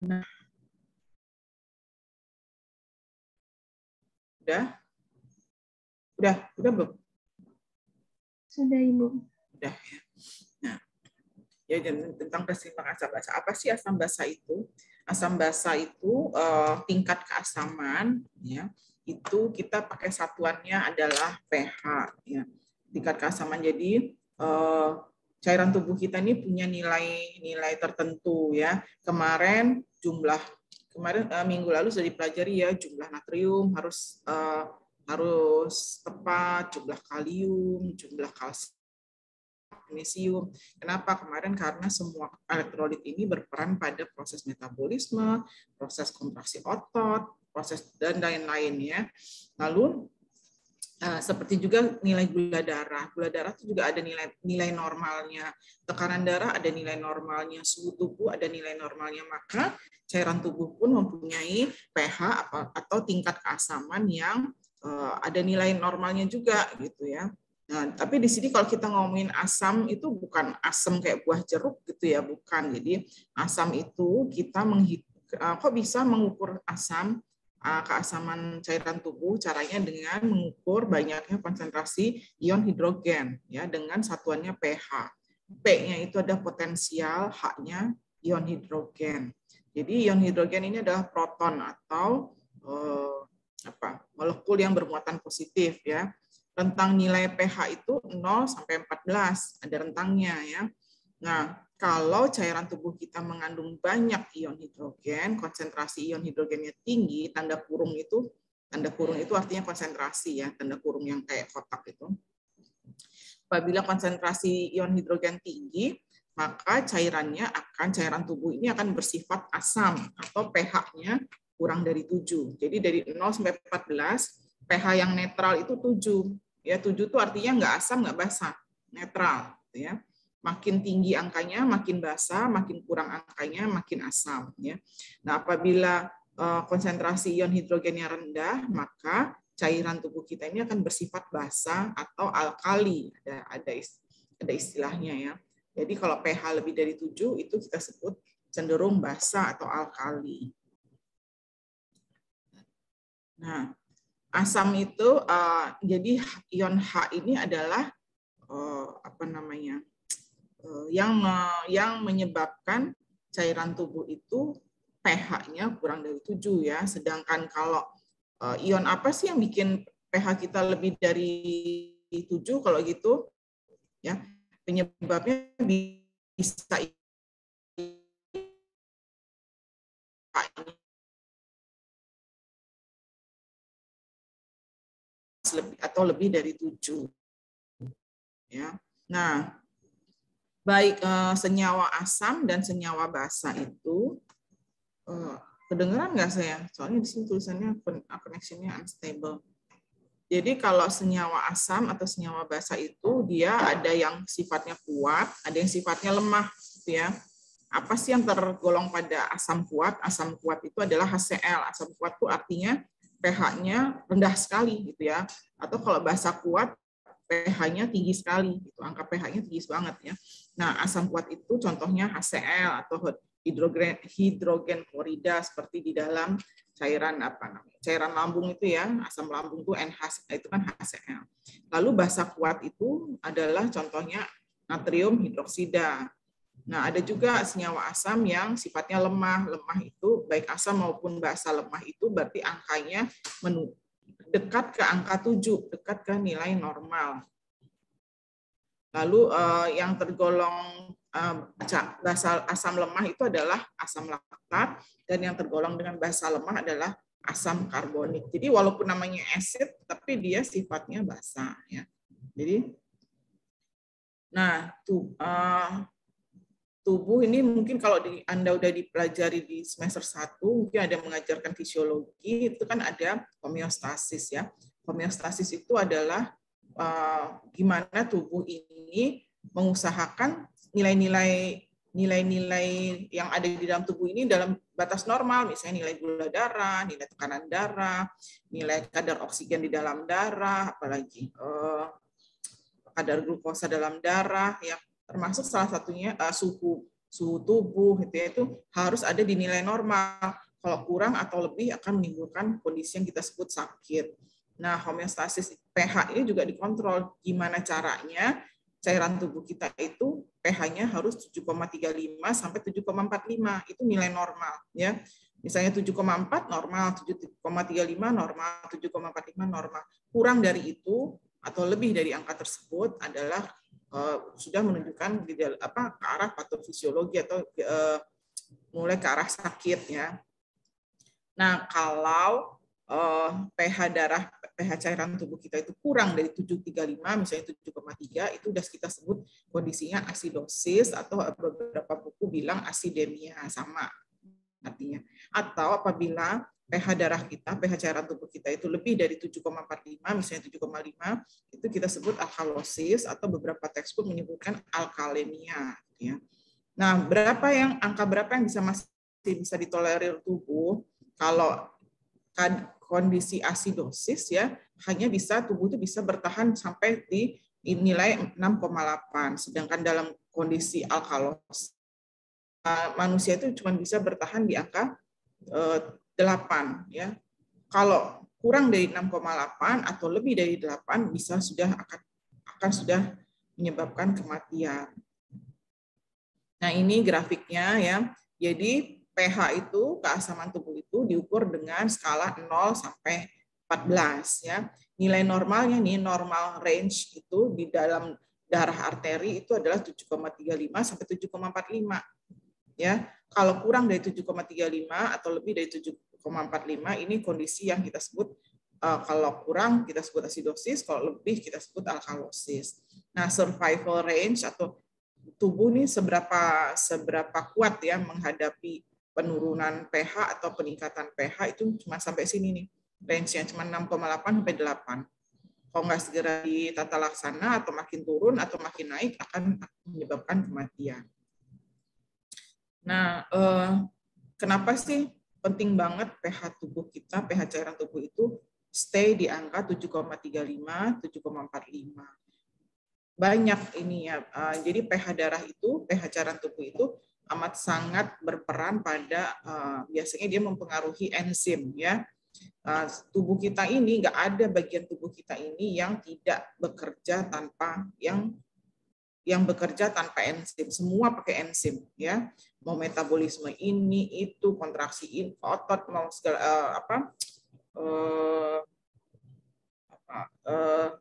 Nah, udah belum? Sudah, Ibu. Udah ya. Nah, ya tentang keseimbangan asam basa. Apa sih asam basa itu? Asam basa itu tingkat keasaman, ya. Itu kita pakai satuannya adalah pH, ya. Tingkat keasaman. Jadi cairan tubuh kita ini punya nilai tertentu, ya. Kemarin minggu lalu sudah dipelajari ya, jumlah natrium harus tepat, jumlah kalium, jumlah kalsium, magnesium. Kenapa? Kemarin karena semua elektrolit ini berperan pada proses metabolisme, proses kontraksi otot, proses dan lain-lain ya. Lalu seperti juga nilai gula darah. Gula darah itu juga ada nilai normalnya. Tekanan darah ada nilai normalnya, suhu tubuh ada nilai normalnya. Maka cairan tubuh pun mempunyai pH atau tingkat keasaman yang ada nilai normalnya juga gitu ya. Nah, tapi di sini kalau kita ngomongin asam itu bukan asam kayak buah jeruk gitu ya, bukan. Jadi asam itu kita kok bisa mengukur keasaman cairan tubuh, caranya dengan mengukur banyaknya konsentrasi ion hidrogen ya dengan satuannya pH. P-nya itu ada potensial, H-nya ion hidrogen. Jadi ion hidrogen ini adalah proton atau molekul yang bermuatan positif ya. Rentang nilai pH itu 0 sampai 14, ada rentangnya ya. Nah, kalau cairan tubuh kita mengandung banyak ion hidrogen, konsentrasi ion hidrogennya tinggi, tanda kurung itu artinya konsentrasi ya, tanda kurung yang kayak kotak itu. Apabila konsentrasi ion hidrogen tinggi, maka cairan tubuh ini akan bersifat asam atau pH-nya kurang dari 7. Jadi dari 0 sampai 14, pH yang netral itu 7. Ya, 7 itu artinya nggak asam, nggak basah, netral gitu ya. Makin tinggi angkanya, makin basah, makin kurang angkanya, makin asam. Ya. Nah, apabila konsentrasi ion hidrogennya rendah, maka cairan tubuh kita ini akan bersifat basah atau alkali. Ada istilahnya ya. Jadi kalau pH lebih dari 7, itu kita sebut cenderung basah atau alkali. Nah, asam itu, jadi ion H ini adalah yang menyebabkan cairan tubuh itu pH-nya kurang dari 7 ya. Sedangkan kalau ion apa sih yang bikin pH kita lebih dari 7 kalau gitu? Ya, penyebabnya bisa lebih dari 7. Ya. Nah, baik senyawa asam dan senyawa basa itu kedengeran nggak saya? Soalnya di sini tulisannya connection-nya unstable. Jadi kalau senyawa asam atau senyawa basa itu dia ada yang sifatnya kuat, ada yang sifatnya lemah, gitu ya. Apa sih yang tergolong pada asam kuat? Asam kuat itu adalah HCl. Asam kuat itu artinya pH-nya rendah sekali, gitu ya. Atau kalau basa kuat, pH-nya tinggi sekali, gitu. Angka pH-nya tinggi banget ya. Nah, asam kuat itu contohnya HCl atau hidrogen klorida seperti di dalam cairan cairan lambung itu ya, asam lambung itu NH, itu kan HCl. Lalu basa kuat itu adalah contohnya natrium hidroksida. Nah, ada juga senyawa asam yang sifatnya lemah. Lemah itu baik asam maupun basa lemah itu berarti angkanya dekat ke angka 7, dekat ke nilai normal. Lalu yang tergolong basa asam lemah itu adalah asam laktat, dan yang tergolong dengan basa lemah adalah asam karbonik. Jadi walaupun namanya acid, tapi dia sifatnya basa ya. Jadi, nah tubuh ini mungkin kalau Anda udah dipelajari di semester 1, mungkin ada mengajarkan fisiologi, itu kan ada homeostasis ya. Homeostasis itu adalah gimana tubuh ini mengusahakan nilai-nilai yang ada di dalam tubuh ini dalam batas normal, misalnya nilai gula darah, nilai tekanan darah, nilai kadar oksigen di dalam darah, apalagi kadar glukosa dalam darah, ya, termasuk salah satunya suhu suhu tubuh, itu harus ada di nilai normal. Kalau kurang atau lebih akan menimbulkan kondisi yang kita sebut sakit. Nah, homeostasis pH ini juga dikontrol. Gimana caranya? Cairan tubuh kita itu pH-nya harus 7,35 sampai 7,45. Itu nilai normal, ya. Misalnya 7,4 normal, 7,35 normal, 7,45 normal. Kurang dari itu atau lebih dari angka tersebut adalah sudah menunjukkan ke arah patofisiologi atau mulai ke arah sakit, ya. Nah, kalau pH cairan tubuh kita itu kurang dari 7,35, misalnya 7,3, itu sudah kita sebut kondisinya asidosis, atau beberapa buku bilang asidemia, sama artinya. Atau apabila pH darah kita, pH cairan tubuh kita itu lebih dari 7,45, misalnya 7,5, itu kita sebut alkalosis, atau beberapa tekstur menyebutkan alkalemia. Ya. Nah, angka berapa yang bisa ditolerir tubuh? Kalau kondisi asidosis, ya, hanya tubuh itu bisa bertahan sampai di nilai 6,8, sedangkan dalam kondisi alkalosis manusia itu cuma bisa bertahan di angka 8, ya. Kalau kurang dari 6,8 atau lebih dari 8 bisa akan sudah menyebabkan kematian. Nah, ini grafiknya, ya. Jadi pH itu, keasaman tubuh itu diukur dengan skala 0 sampai 14, ya. Nilai normalnya nih, normal range itu di dalam darah arteri itu adalah 7,35 sampai 7,45. Ya, kalau kurang dari 7,35 atau lebih dari 7,45, ini kondisi yang kita sebut, kalau kurang kita sebut asidosis, kalau lebih kita sebut alkalosis. Nah, survival range atau tubuh ini seberapa kuat, ya, menghadapi penurunan pH atau peningkatan pH, itu cuma sampai sini nih, range-nya cuma 6,8 sampai 8. Kalau nggak segera ditata laksana atau makin turun atau makin naik akan menyebabkan kematian. Nah, kenapa sih penting banget pH tubuh kita, pH cairan tubuh itu stay di angka 7,35, 7,45. Banyak ini, ya. Jadi pH darah itu, pH cairan tubuh itu amat sangat berperan pada biasanya dia mempengaruhi enzim, ya. Tubuh kita ini nggak ada bagian tubuh kita ini yang tidak bekerja tanpa yang bekerja tanpa enzim. Semua pakai enzim, ya. Mau metabolisme ini, itu, kontraksi otot, mau segala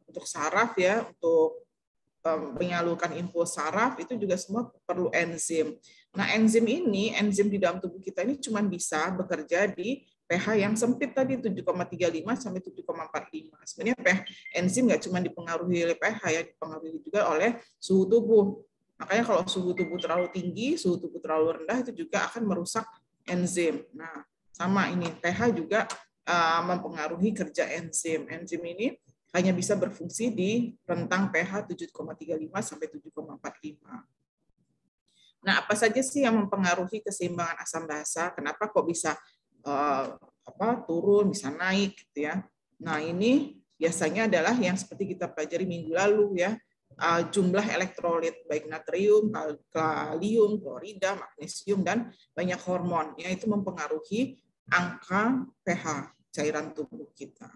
untuk saraf, ya, untuk menyalurkan impuls saraf, itu juga semua perlu enzim. Nah, enzim di dalam tubuh kita ini cuma bisa bekerja di pH yang sempit tadi, 7,35 sampai 7,45. Sebenarnya enzim nggak cuma dipengaruhi oleh pH, ya, dipengaruhi juga oleh suhu tubuh. Makanya kalau suhu tubuh terlalu tinggi, suhu tubuh terlalu rendah, itu juga akan merusak enzim. Nah, sama ini, pH juga mempengaruhi kerja enzim. Enzim ini hanya bisa berfungsi di rentang pH 7,35 sampai 7,45. Nah, apa saja sih yang mempengaruhi keseimbangan asam basa? Kenapa kok bisa turun, bisa naik, gitu, ya? Nah, ini biasanya adalah yang seperti kita pelajari minggu lalu, ya. Jumlah elektrolit baik natrium, kalium, klorida, magnesium, dan banyak hormon, ya, itu mempengaruhi angka pH cairan tubuh kita.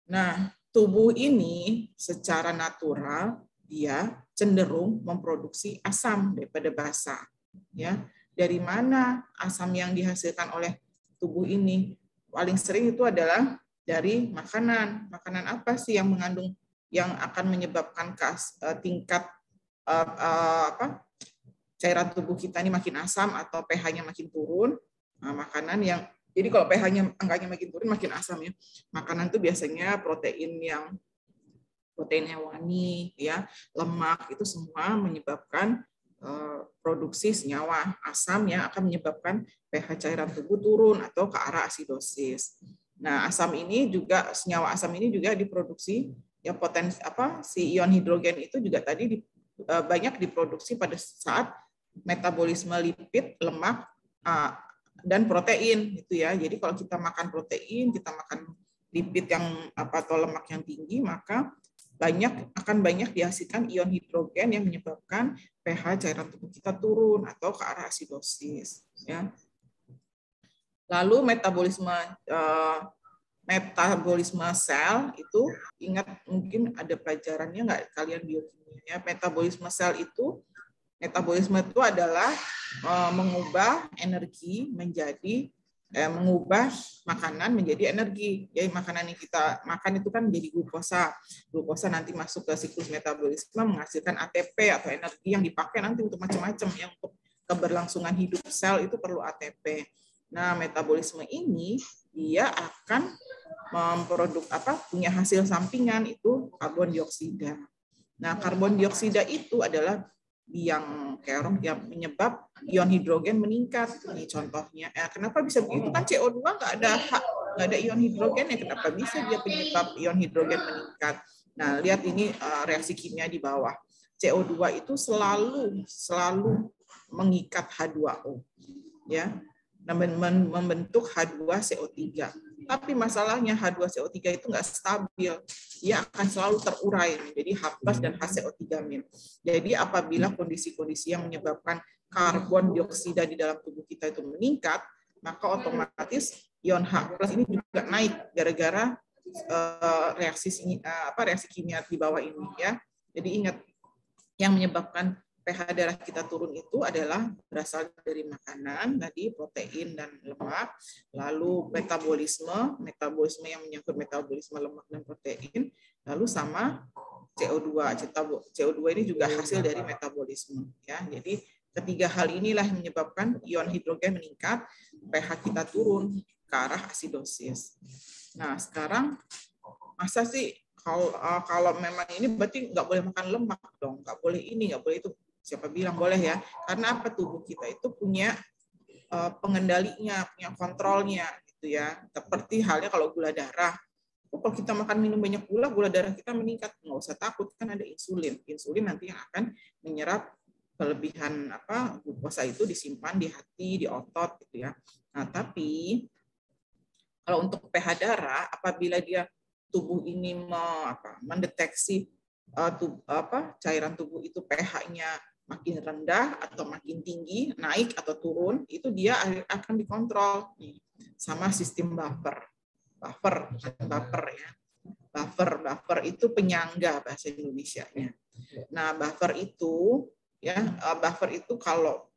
Nah, tubuh ini secara natural dia cenderung memproduksi asam daripada basa, ya. Dari mana asam yang dihasilkan oleh tubuh ini? Paling sering itu adalah dari makanan. Makanan apa sih yang mengandung, yang akan menyebabkan tingkat cairan tubuh kita ini makin asam atau pH-nya makin turun? Nah, makanan yang, jadi kalau pH-nya angkanya makin turun makin asam, ya. Makanan itu biasanya protein hewani, ya, lemak, itu semua menyebabkan produksi senyawa asam yang akan menyebabkan pH cairan tubuh turun atau ke arah asidosis. Nah, senyawa asam ini juga diproduksi, ya, si ion hidrogen itu juga tadi banyak diproduksi pada saat metabolisme lipid, lemak, dan protein, gitu, ya. Jadi kalau kita makan protein, kita makan lipid yang atau lemak yang tinggi, maka akan banyak dihasilkan ion hidrogen yang menyebabkan pH cairan tubuh kita turun atau ke arah asidosis. Ya. Lalu metabolisme sel itu, ingat mungkin ada pelajarannya nggak kalian biokimia ya. Metabolisme itu adalah mengubah energi menjadi mengubah makanan menjadi energi. Jadi makanan yang kita makan itu kan menjadi glukosa. Glukosa nanti masuk ke siklus metabolisme menghasilkan ATP atau energi yang dipakai nanti untuk macam-macam. Yang untuk keberlangsungan hidup sel itu perlu ATP. Nah, metabolisme ini dia akan punya hasil sampingan itu karbon dioksida. Nah, karbon dioksida itu adalah biang kerok yang menyebab ion hidrogen meningkat. Ini contohnya. Kenapa bisa begitu? Kan CO2 nggak ada ion hidrogen ya. Kenapa bisa dia penyebab ion hidrogen meningkat? Nah, lihat ini reaksi kimia di bawah. CO2 itu selalu mengikat H2O, ya, membentuk H2CO3. Tapi masalahnya H2CO3 itu nggak stabil. Dia akan selalu terurai menjadi H+ dan HCO3-. Jadi apabila kondisi-kondisi yang menyebabkan karbon dioksida di dalam tubuh kita itu meningkat, maka otomatis ion H+ ini juga naik gara-gara reaksi kimia di bawah ini, ya. Jadi ingat, yang menyebabkan pH darah kita turun itu adalah berasal dari makanan, tadi protein dan lemak, lalu metabolisme yang menyangkut metabolisme lemak dan protein, lalu sama CO2. CO2 ini juga hasil dari metabolisme, ya. Jadi ketiga hal inilah yang menyebabkan ion hidrogen meningkat, pH kita turun ke arah asidosis. Nah, sekarang masa sih kalau memang ini berarti nggak boleh makan lemak dong, nggak boleh ini, nggak boleh itu. Siapa bilang boleh ya? Karena apa? Tubuh kita itu punya pengendalinya, punya kontrolnya, gitu ya. Seperti halnya kalau gula darah. Kalau kita makan minum banyak gula darah kita meningkat. Nggak usah takut, kan ada insulin. Insulin nanti yang akan menyerap kelebihan glukosa itu, disimpan di hati, di otot, gitu ya. Nah, tapi kalau untuk pH darah, apabila dia tubuh ini mendeteksi cairan tubuh itu pH-nya makin rendah atau makin tinggi, naik atau turun, itu dia akan dikontrol sama sistem buffer ya. Buffer itu penyangga bahasa Indonesianya. Nah, buffer itu kalau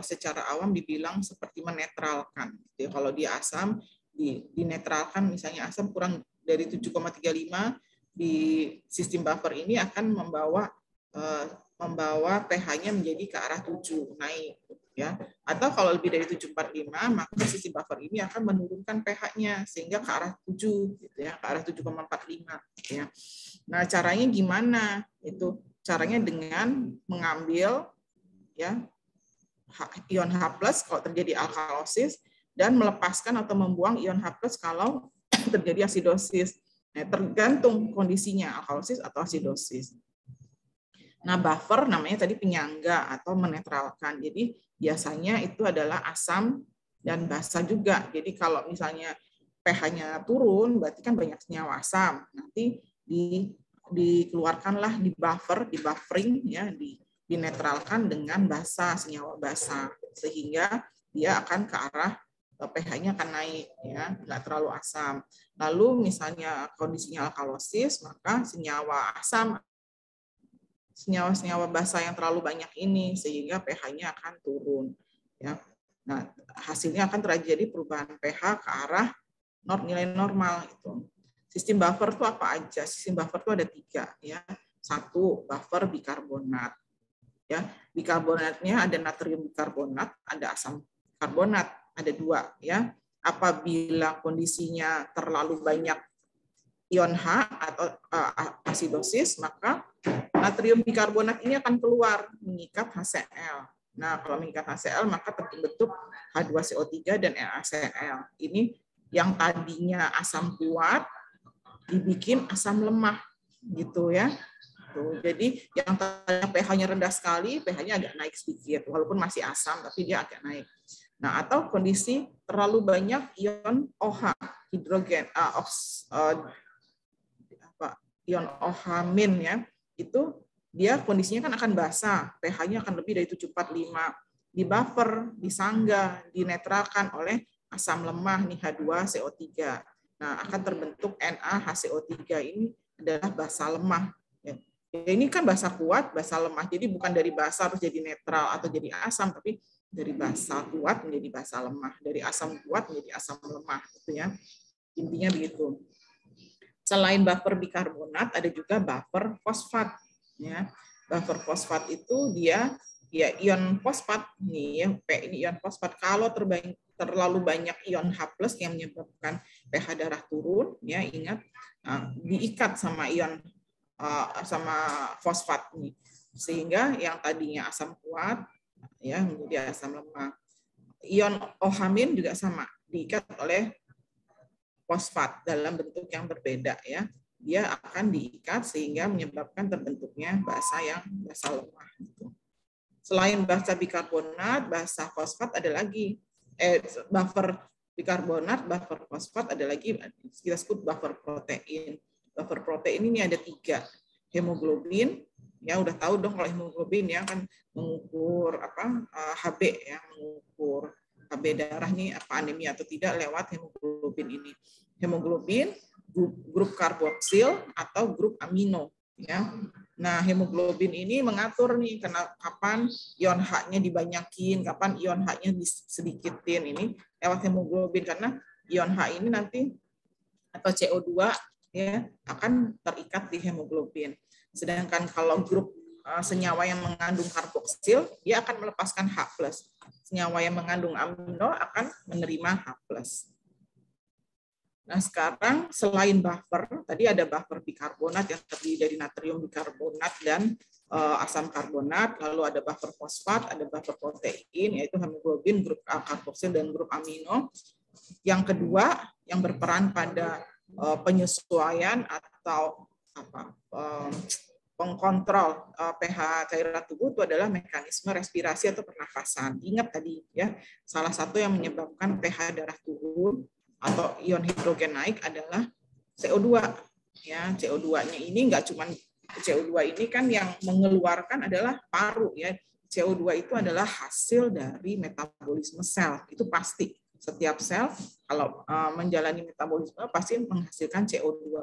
secara awam dibilang seperti menetralkan. Gitu ya. Kalau dia asam, dinetralkan, misalnya asam kurang dari 7,35, di sistem buffer ini akan membawa pH-nya menjadi ke arah 7, naik, ya. Atau kalau lebih dari 7,45, maka sistem buffer ini akan menurunkan pH-nya sehingga ke arah 7, gitu ya, ke arah 7,45, ya. Nah, caranya gimana? Itu caranya dengan mengambil, ya, ion H+ kalau terjadi alkalosis, dan melepaskan atau membuang ion H+ kalau terjadi asidosis. Nah, tergantung kondisinya, alkalosis atau asidosis. Nah, buffer namanya tadi penyangga atau menetralkan. Jadi biasanya itu adalah asam dan basa juga. Jadi kalau misalnya pH-nya turun, berarti kan banyak senyawa asam. Nanti dikeluarkanlah di buffering, ya, dinetralkan dengan basa, senyawa basa, sehingga dia akan ke arah pH-nya akan naik, ya, nggak terlalu asam. Lalu misalnya kondisinya alkalosis, maka senyawa basa yang terlalu banyak ini sehingga pH-nya akan turun, ya. Nah, hasilnya akan terjadi perubahan pH ke arah nilai normal itu. Sistem buffer itu apa aja? Sistem buffer itu ada 3, ya. 1, buffer bikarbonat. Ya, bikarbonatnya ada natrium bikarbonat, ada asam karbonat, ada 2, ya. Apabila kondisinya terlalu banyak ion H atau asidosis, maka natrium bikarbonat ini akan keluar mengikat HCl. Nah, kalau mengikat HCl maka terbentuk H2CO3 dan NaCl. Ini yang tadinya asam kuat dibikin asam lemah, gitu ya. Tuh, jadi yang tadinya pH-nya rendah sekali, pH-nya agak naik sedikit, walaupun masih asam, tapi dia agak naik. Nah, atau kondisi terlalu banyak ion OH, hidrogen, ion OH- ya, itu dia kondisinya kan akan basa, pH-nya akan lebih dari 745, di buffer, disangga, dinetralkan oleh asam lemah nih H2CO3. Nah, akan terbentuk NaHCO3. Ini adalah basa lemah. Ya, ini kan basa kuat, basa lemah. Jadi bukan dari basa terus jadi netral atau jadi asam, tapi dari basa kuat menjadi basa lemah, dari asam kuat menjadi asam lemah, gitu ya. Intinya begitu. Selain buffer bikarbonat, ada juga buffer fosfat. Ya, buffer fosfat itu dia ya ion fosfat nih ya, P ini ion fosfat. Kalau terlalu banyak ion H+ yang menyebabkan pH darah turun, ya ingat diikat sama ion sama fosfat nih, sehingga yang tadinya asam kuat ya menjadi asam lemah. Ion OH- juga sama, diikat oleh fosfat dalam bentuk yang berbeda ya. Dia akan diikat sehingga menyebabkan terbentuknya basa yang basa lemah. Selain basa bikarbonat, basa fosfat ada lagi. Buffer bikarbonat, buffer fosfat ada lagi, kita sebut buffer protein. Buffer protein ini ada 3. Hemoglobin, ya udah tahu dong kalau hemoglobin ya kan mengukur HB ya, mengukur HB darah nih apa anemia atau tidak lewat hemoglobin ini. Hemoglobin grup karboksil atau grup amino ya. Nah, hemoglobin ini mengatur nih kapan ion H-nya dibanyakin, kapan ion H-nya disedikitin, ini lewat hemoglobin, karena ion H ini nanti atau CO2 ya akan terikat di hemoglobin. Sedangkan kalau grup senyawa yang mengandung karboksil, dia akan melepaskan H+. Senyawa yang mengandung amino akan menerima H+. Nah, sekarang selain buffer, tadi ada buffer bikarbonat yang terdiri dari natrium bikarbonat dan asam karbonat, lalu ada buffer fosfat, ada buffer protein, yaitu hemoglobin, grup karboksil, dan grup amino. Yang kedua, yang berperan pada penyesuaian atau pengkontrol pH cairan tubuh itu adalah mekanisme respirasi atau pernafasan. Ingat tadi ya, salah satu yang menyebabkan pH darah turun atau ion hidrogen naik adalah CO2. Ya, CO2-nya ini enggak cuma CO2 ini kan yang mengeluarkan adalah paru ya. CO2 itu adalah hasil dari metabolisme sel. Itu pasti. Setiap sel kalau menjalani metabolisme pasti menghasilkan CO2.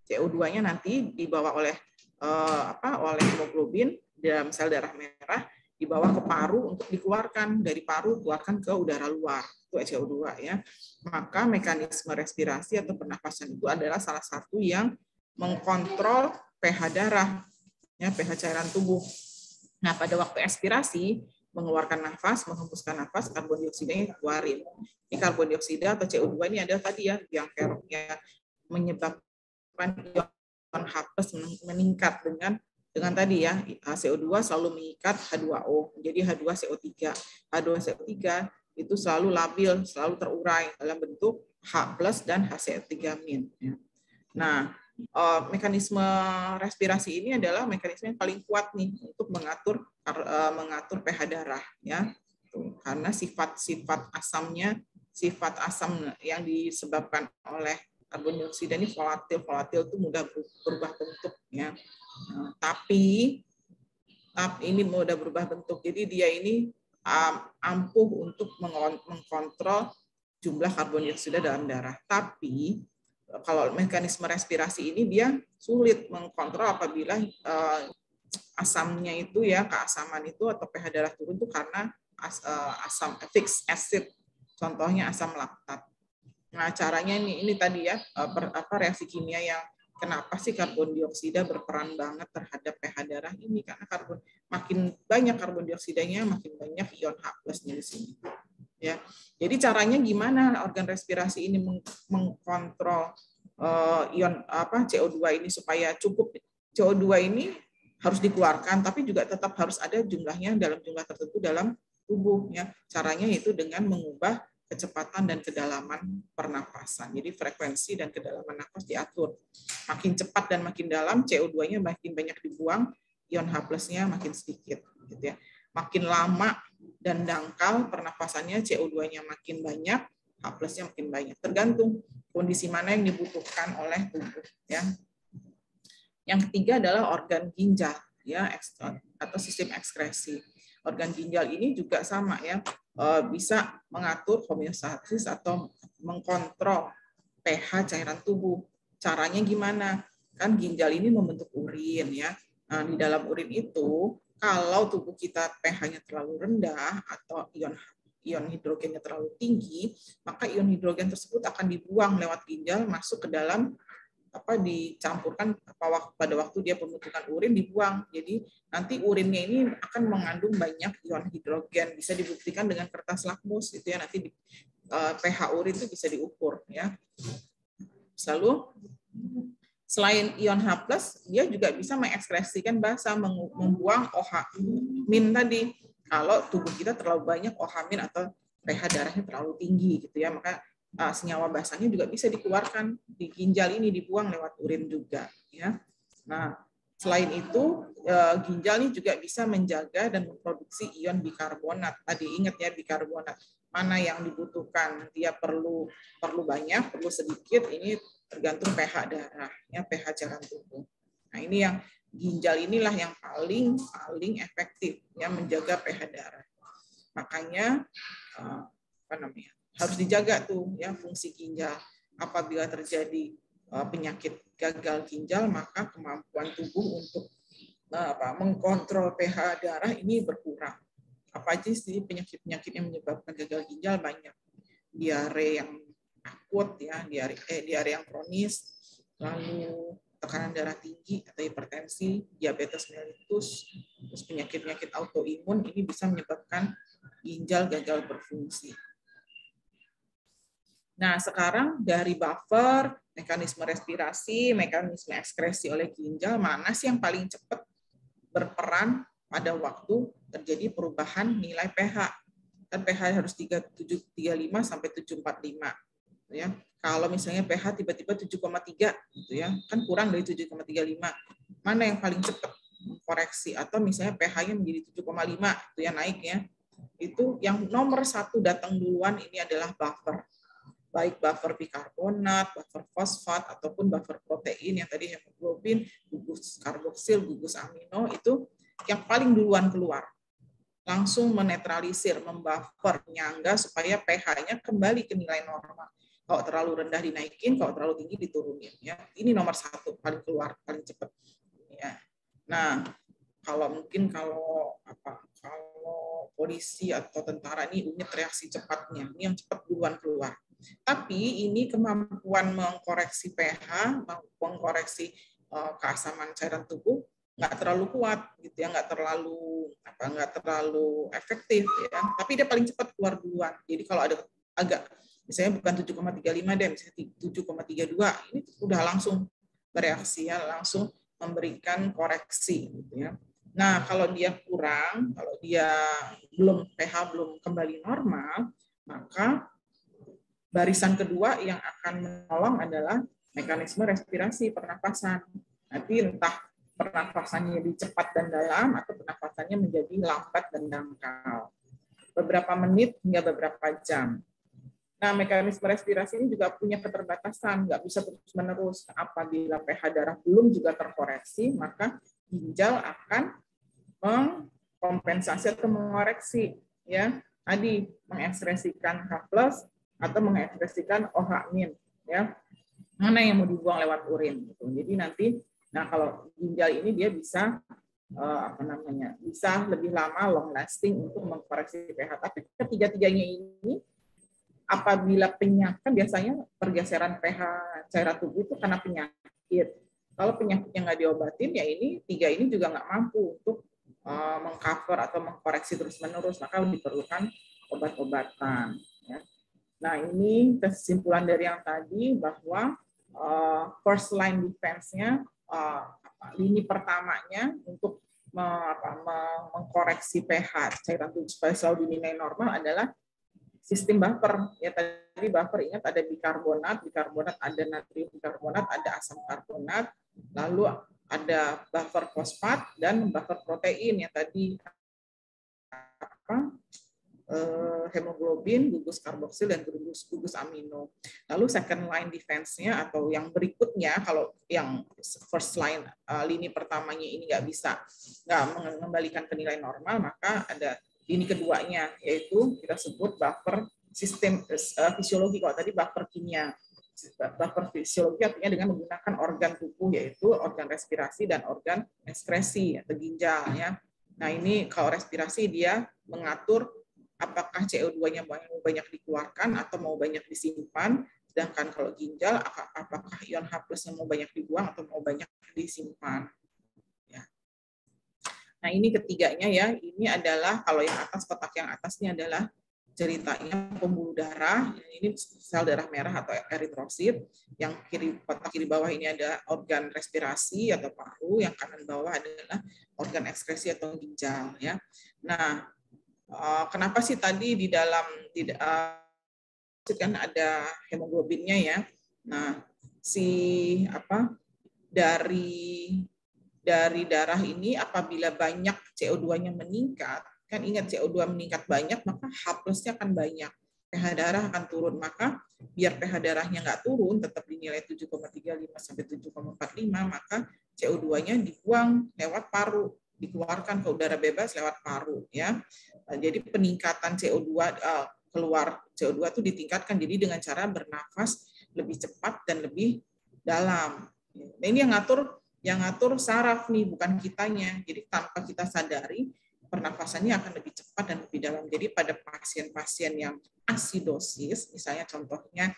CO2-nya nanti dibawa oleh oleh hemoglobin dalam sel darah merah, dibawa ke paru untuk dikeluarkan, dari paru keluarkan ke udara luar, itu CO2 ya. Maka mekanisme respirasi atau pernafasan itu adalah salah satu yang mengkontrol pH darah ya, pH cairan tubuh. Nah, pada waktu ekspirasi mengeluarkan nafas, menghembuskan nafas, karbon dioksidanya keluarin. Ini karbon dioksida atau CO2 ini adalah tadi ya yang menyebabkan ion H+ meningkat dengan tadi ya, CO2 selalu mengikat H2O, jadi H2CO3. H2CO3 itu selalu labil, selalu terurai dalam bentuk H+ dan HCl3-. Nah, mekanisme respirasi ini adalah mekanisme yang paling kuat nih untuk mengatur pH darah ya. Karena sifat asamnya, sifat asam yang disebabkan oleh karbon dioksida ini volatil itu mudah berubah bentuk ya. Tapi ini mudah berubah bentuk. Jadi dia ini ampuh untuk mengkontrol jumlah karbon dioksida dalam darah. Tapi kalau mekanisme respirasi ini dia sulit mengkontrol apabila asamnya itu ya, keasaman itu atau pH darah turun itu karena asam fixed acid. Contohnya asam laktat. Nah, caranya ini tadi ya, reaksi kimia yang kenapa sih karbon dioksida berperan banget terhadap pH darah ini, karena makin banyak karbon dioksidanya, makin banyak ion H+-nya di sini. Ya. Jadi caranya gimana organ respirasi ini mengkontrol ion CO2 ini supaya cukup. CO2 ini harus dikeluarkan, tapi juga tetap harus ada jumlahnya dalam jumlah tertentu dalam tubuh. Ya. Caranya itu dengan mengubah kecepatan dan kedalaman pernapasan. Jadi frekuensi dan kedalaman nafas diatur. Makin cepat dan makin dalam, CO2-nya makin banyak dibuang, ion H+-nya makin sedikit. Gitu ya. Makin lama dan dangkal pernapasannya, CO2-nya makin banyak, H+-nya makin banyak. Tergantung kondisi mana yang dibutuhkan oleh tubuh. Ya. Yang ketiga adalah organ ginjal, ya, atau sistem ekskresi. Organ ginjal ini juga sama, ya, bisa mengatur homeostasis atau mengkontrol pH cairan tubuh. Caranya gimana? Kan ginjal ini membentuk urin, ya. Nah, di dalam urin itu, kalau tubuh kita pH-nya terlalu rendah atau ion hidrogennya terlalu tinggi, maka ion hidrogen tersebut akan dibuang lewat ginjal masuk ke dalam dicampurkan pada waktu dia pembentukan urin, dibuang. Jadi nanti urinnya ini akan mengandung banyak ion hidrogen. Bisa dibuktikan dengan kertas lakmus itu, ya, nanti pH urin itu bisa diukur, ya. Lalu selain ion H+, dia juga bisa mengekskresikan basa, membuang OH- tadi. Kalau tubuh kita terlalu banyak OH- atau pH darahnya terlalu tinggi, gitu, ya, maka senyawa basanya juga bisa dikeluarkan di ginjal ini, dibuang lewat urin juga, ya. Nah, selain itu ginjal ini juga bisa menjaga dan memproduksi ion bikarbonat. Tadi ingat, ya, bikarbonat mana yang dibutuhkan, dia perlu banyak, perlu sedikit, ini tergantung pH darah, ya, pH cairan tubuh. Nah, ini yang ginjal inilah yang paling efektif, ya, menjaga pH darah. Makanya harus dijaga tuh, ya, fungsi ginjal. Apabila terjadi penyakit gagal ginjal, maka kemampuan tubuh untuk mengkontrol pH darah ini berkurang. Apa aja sih penyakit-penyakit yang menyebabkan gagal ginjal? Banyak. Diare yang akut, ya, diare yang kronis, lalu tekanan darah tinggi atau hipertensi, diabetes mellitus, terus penyakit-penyakit autoimun ini bisa menyebabkan ginjal gagal berfungsi. Nah, sekarang dari buffer, mekanisme respirasi, mekanisme ekskresi oleh ginjal, mana sih yang paling cepat berperan pada waktu terjadi perubahan nilai pH? Kan pH harus 735 sampai 745, ya. Kalau misalnya pH tiba-tiba 7,3, gitu, ya, kan kurang dari 7,35. Mana yang paling cepat koreksi? Atau misalnya pH-nya menjadi 7,5, itu ya, naik, ya. Itu yang nomor 1 datang duluan ini adalah buffer. Baik buffer bikarbonat, buffer fosfat, ataupun buffer protein yang tadi hemoglobin, gugus karboksil, gugus amino, itu yang paling duluan keluar. Langsung menetralisir, membuffer, menyangga supaya pH-nya kembali ke nilai normal. Kalau terlalu rendah dinaikin, kalau terlalu tinggi diturunin, ya. Ini nomor 1 paling keluar, paling cepat, ya. Nah, kalau polisi atau tentara ini unit reaksi cepatnya, ini yang cepat duluan keluar. Tapi ini kemampuan mengkoreksi pH, mengkoreksi keasaman cairan tubuh nggak terlalu kuat, gitu, ya, nggak terlalu efektif, ya. Tapi dia paling cepat keluar duluan. Jadi kalau ada agak misalnya bukan 7,35 deh, misalnya 7,32, ini udah langsung bereaksi, ya, langsung memberikan koreksi, gitu, ya. Nah, kalau dia kurang, kalau dia pH belum kembali normal, maka barisan kedua yang akan menolong adalah mekanisme respirasi, pernapasan. Nanti entah pernapasannya lebih cepat dan dalam atau pernapasannya menjadi lambat dan dangkal. Beberapa menit hingga beberapa jam. Nah, mekanisme respirasi ini juga punya keterbatasan, nggak bisa terus-menerus. Apabila pH darah belum juga terkoreksi, maka ginjal akan mengkompensasi atau mengoreksi, ya, tadi mengekspresikan H+ atau mengekspresikan OH-, ya, mana yang mau dibuang lewat urin, gitu. Jadi nanti, nah, kalau ginjal ini dia bisa bisa lebih lama, long lasting untuk mengkoreksi pH. Tapi ketiga-tiganya ini apabila penyakit, biasanya pergeseran pH cairan tubuh itu karena penyakit. Kalau penyakitnya nggak diobatin, ya ini tiga ini juga nggak mampu untuk mengcover atau mengkoreksi terus-menerus, maka diperlukan obat-obatan, ya. Nah, ini kesimpulan dari yang tadi bahwa first line defense-nya, lini pertamanya untuk mengkoreksi pH cairan tubuh supaya selalu dinilai normal adalah sistem buffer. Ya, tadi buffer, ingat ada bikarbonat, ada natrium bikarbonat, ada asam karbonat, lalu ada buffer fosfat dan buffer protein yang tadi hemoglobin, gugus karboksil, dan gugus amino. Lalu second line defense-nya atau yang berikutnya, kalau yang first line lini pertamanya ini nggak mengembalikan ke nilai normal, maka ada lini keduanya, yaitu kita sebut buffer sistem fisiologi. Kalau tadi buffer kimia, buffer fisiologi artinya dengan menggunakan organ tubuh, yaitu organ respirasi dan organ ekskresi atau ginjal. Ya. Nah ini kalau respirasi dia mengatur apakah CO2-nya mau banyak dikeluarkan atau mau banyak disimpan, sedangkan kalau ginjal apakah ion H+-nya mau banyak dibuang atau mau banyak disimpan. Ya. Nah ini ketiganya ya, ini adalah kalau yang atas, kotak yang atasnya adalah ceritanya pembuluh darah, ini sel darah merah atau eritrosit, yang kotak kiri bawah ini ada organ respirasi atau paru, yang kanan bawah adalah organ ekskresi atau ginjal. Ya. Nah, kenapa sih tadi di dalam kan ada hemoglobinnya ya. Nah, dari darah ini apabila banyak CO2-nya meningkat, kan ingat CO2 meningkat banyak, maka H+-nya akan banyak. pH darah akan turun, maka biar pH darahnya nggak turun, tetap di nilai 7,35 sampai 7,45, maka CO2-nya dibuang lewat paru, dikeluarkan ke udara bebas lewat paru. Ya. Jadi peningkatan CO2 keluar CO2 itu ditingkatkan jadi dengan cara bernafas lebih cepat dan lebih dalam. Nah, ini yang ngatur saraf nih, bukan kitanya. Jadi tanpa kita sadari pernafasannya akan lebih cepat dan lebih dalam. Jadi pada pasien-pasien yang asidosis, misalnya contohnya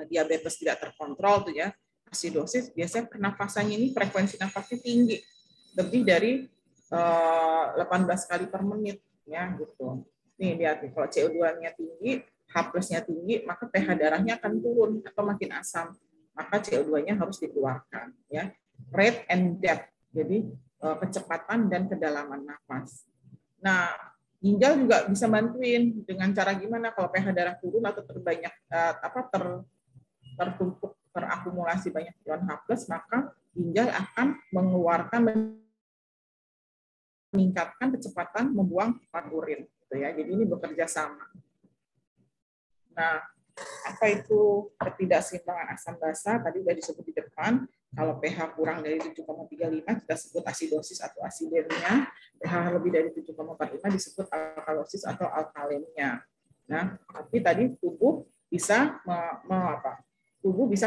diabetes tidak terkontrol tuh ya, asidosis biasanya pernafasannya ini frekuensi nafasnya tinggi, lebih dari 18 kali per menit ya gitu. Nih lihat nih, kalau CO2-nya tinggi, H+-nya tinggi, maka pH darahnya akan turun atau makin asam. Maka CO2-nya harus dikeluarkan ya. Rate and depth. Jadi kecepatan dan kedalaman nafas. Nah, ginjal juga bisa bantuin dengan cara gimana kalau pH darah turun atau terbanyak tertumpuk, terakumulasi banyak ion H+, maka ginjal akan meningkatkan kecepatan membuang urin gitu ya. Jadi ini bekerja sama. Nah, apa itu ketidakseimbangan asam basa? Tadi sudah disebut di depan. Kalau pH kurang dari 7,35 kita sebut asidosis atau asidemia. pH lebih dari 7,45 disebut alkalosis atau alkalemia. Nah, tapi tadi tubuh bisa